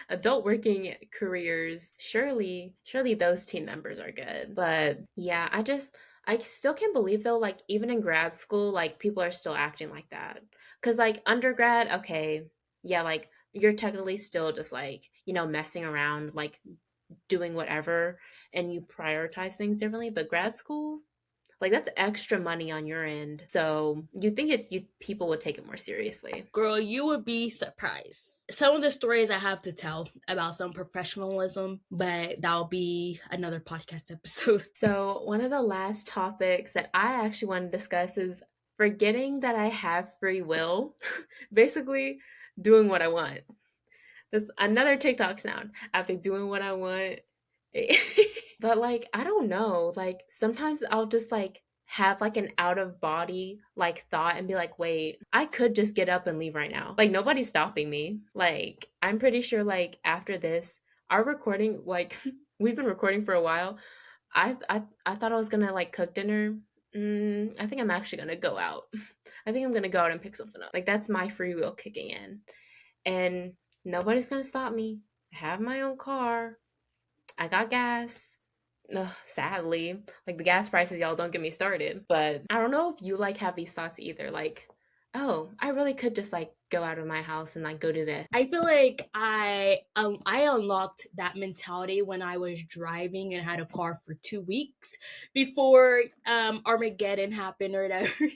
adult working careers. Surely those team members are good. But yeah, I still can't believe though, like even in grad school, like people are still acting like that. 'Cause like undergrad, okay, yeah, like you're technically still just like, messing around, like doing whatever, and you prioritize things differently. But grad school, like that's extra money on your end. So you think people would take it more seriously. Girl, you would be surprised. Some of the stories I have to tell about some professionalism, but that'll be another podcast episode. So one of the last topics that I actually want to discuss is forgetting that I have free will. Basically, doing what I want. That's another TikTok sound. I've been doing what I want. But like, I don't know. Like sometimes I'll just like have like an out of body like thought and be like, wait, I could just get up and leave right now. Like nobody's stopping me. Like I'm pretty sure like after this, our recording, like we've been recording for a while. I thought I was gonna like cook dinner. I think I'm actually gonna go out. I think I'm gonna go out and pick something up. Like that's my free will kicking in. And nobody's gonna stop me. I have my own car. I got gas. Ugh, sadly, like the gas prices, y'all don't get me started. But I don't know if you like have these thoughts either. Like, oh, I really could just like go out of my house and like go do this. I feel like I unlocked that mentality when I was driving and had a car for 2 weeks before Armageddon happened or whatever.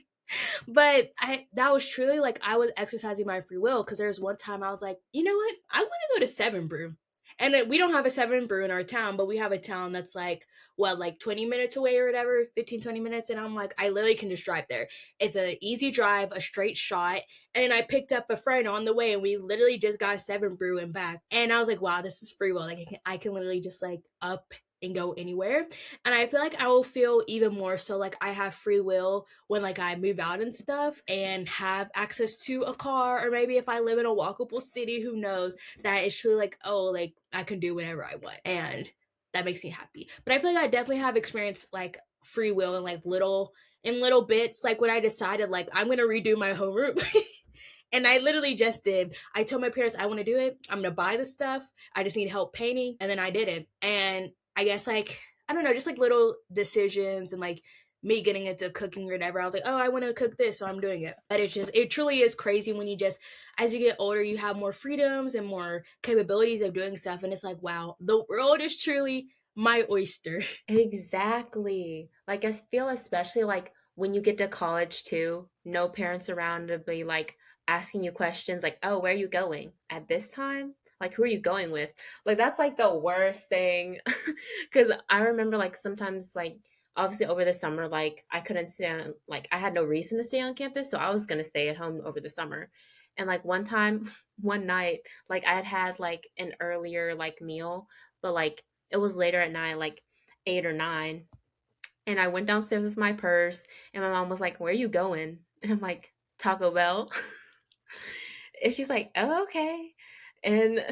But I that was truly like I was exercising my free will because there was one time I was like, you know what, I want to go to Seven Brew. And we don't have a Seven Brew in our town, but we have a town that's like, what, like 20 minutes away or whatever, 15, 20 minutes. And I'm like, I literally can just drive there. It's an easy drive, a straight shot. And I picked up a friend on the way and we literally just got Seven Brew and back. And I was like, wow, this is free will. Like I can literally just like up and go anywhere. And I feel like I will feel even more so like I have free will when like I move out and stuff and have access to a car, or maybe if I live in a walkable city, who knows, that it's truly like, oh, like I can do whatever I want. And that makes me happy. But I feel like I definitely have experienced like free will and like little bits, like when I decided like I'm gonna redo my homeroom. And I literally just did. I told my parents I want to do it. I'm gonna buy the stuff. I just need help painting, and then I did it. And I guess like I don't know, just like little decisions and like me getting into cooking or whatever. I was like, oh, I want to cook this, so I'm doing it. But it truly is crazy when you just, as you get older, you have more freedoms and more capabilities of doing stuff, and it's like, wow, the world is truly my oyster. Exactly. Like I feel especially like when you get to college too, no parents around to be like asking you questions like, "Oh, where are you going at this time?" Like, who are you going with? Like that's like the worst thing. Cuz I remember like sometimes like obviously over the summer like I couldn't stay on, like I had no reason to stay on campus, so I was going to stay at home over the summer. And like one time, one night, like I had like an earlier like meal, but like it was later at night, like 8 or 9. And I went downstairs with my purse, and my mom was like, "Where are you going?" And I'm like, "Taco Bell." And she's like, "Oh, okay." And,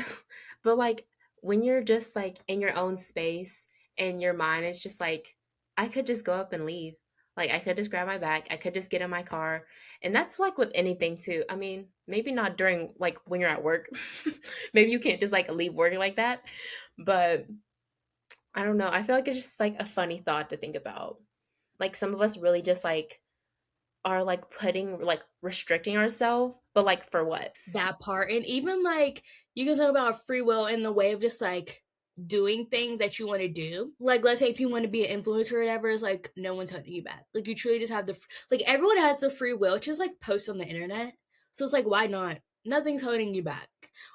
but like, when you're just like in your own space and your mind is just like, I could just go up and leave. Like, I could just grab my bag, I could just get in my car. And that's like with anything too. I mean, maybe not during like when you're at work. Maybe you can't just like leave work like that. But I don't know. I feel like it's just like a funny thought to think about. Like some of us really just like are like putting like restricting ourselves, but like for what? That part. And even like you can talk about free will in the way of just like doing things that you want to do. Like let's say if you want to be an influencer or whatever, it's like no one's holding you back. Like you truly just have the like everyone has the free will to just like post on the internet. So it's like why not? Nothing's holding you back.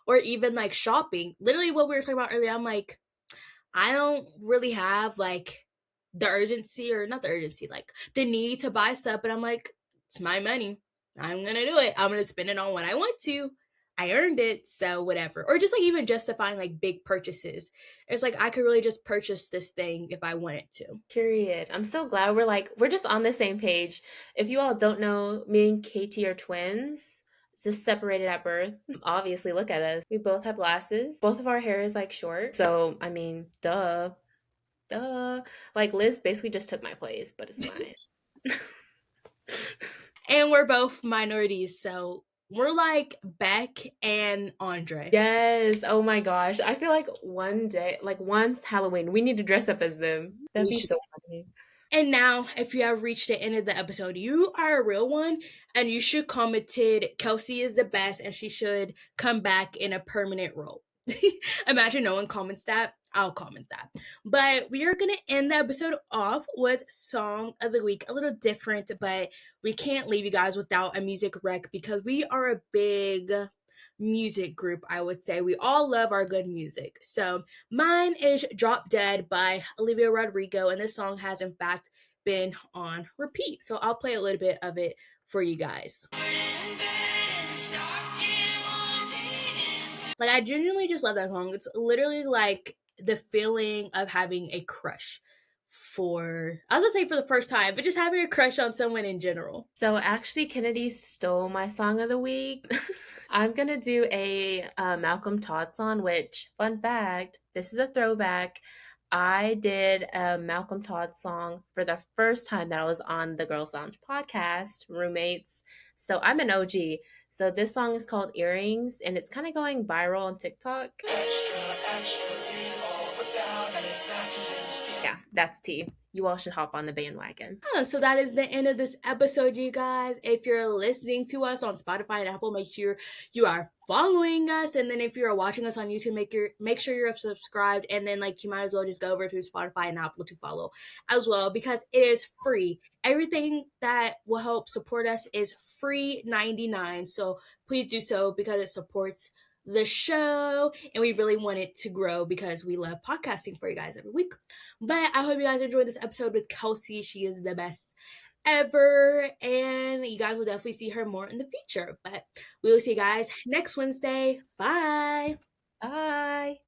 Or even like shopping. Literally what we were talking about earlier, I'm like I don't really have like the urgency, or not the urgency, like the need to buy stuff, but I'm like, it's my money. I'm gonna do it. I'm gonna spend it on what I want to. I earned it, so whatever. Or just like even justifying like big purchases. It's like I could really just purchase this thing if I wanted to. Period. I'm so glad we're just on the same page. If you all don't know, me and Katie are twins. Just separated at birth. Obviously, look at us. We both have glasses. Both of our hair is like short. So, I mean, duh. Duh. Like Liz basically just took my place, but it's fine. And we're both minorities, so we're like Beck and Andre. Yes. Oh my gosh. I feel like one day, like once Halloween, we need to dress up as them. That'd We be should. so funny. And now, if you have reached the end of the episode, you are a real one, and you should commented Kelsey is the best, and she should come back in a permanent role. Imagine no one comments that. I'll comment that. But we are gonna end the episode off with song of the week, a little different, but we can't leave you guys without a music rec because we are a big music group, I would say. We all love our good music. So mine is Drop Dead by Olivia Rodrigo, and this song has in fact been on repeat. So I'll play a little bit of it for you guys. Like I genuinely just love that song. It's literally like the feeling of having a crush for, I was gonna say for the first time, but just having a crush on someone in general. So actually, Kennedy stole my song of the week. I'm gonna do a Malcolm Todd song, which, fun fact, this is a throwback. I did a Malcolm Todd song for the first time that I was on the Girls Lounge podcast, Roommates. So I'm an OG. So this song is called Earrings, and it's kind of going viral on TikTok. Yeah, that's tea. You all should hop on the bandwagon. So that is the end of this episode, you guys. If you're listening to us on Spotify and Apple, make sure you are following us. And then if you're watching us on YouTube, make sure you're subscribed. And then like you might as well just go over to Spotify and Apple to follow as well, because it is free. Everything that will help support us is free 99. So please do so, because it supports the show, and we really want it to grow because we love podcasting for you guys every week. But I hope you guys enjoyed this episode with Kelsey. She is the best ever, and you guys will definitely see her more in the future. But we will see you guys next Wednesday. Bye. Bye.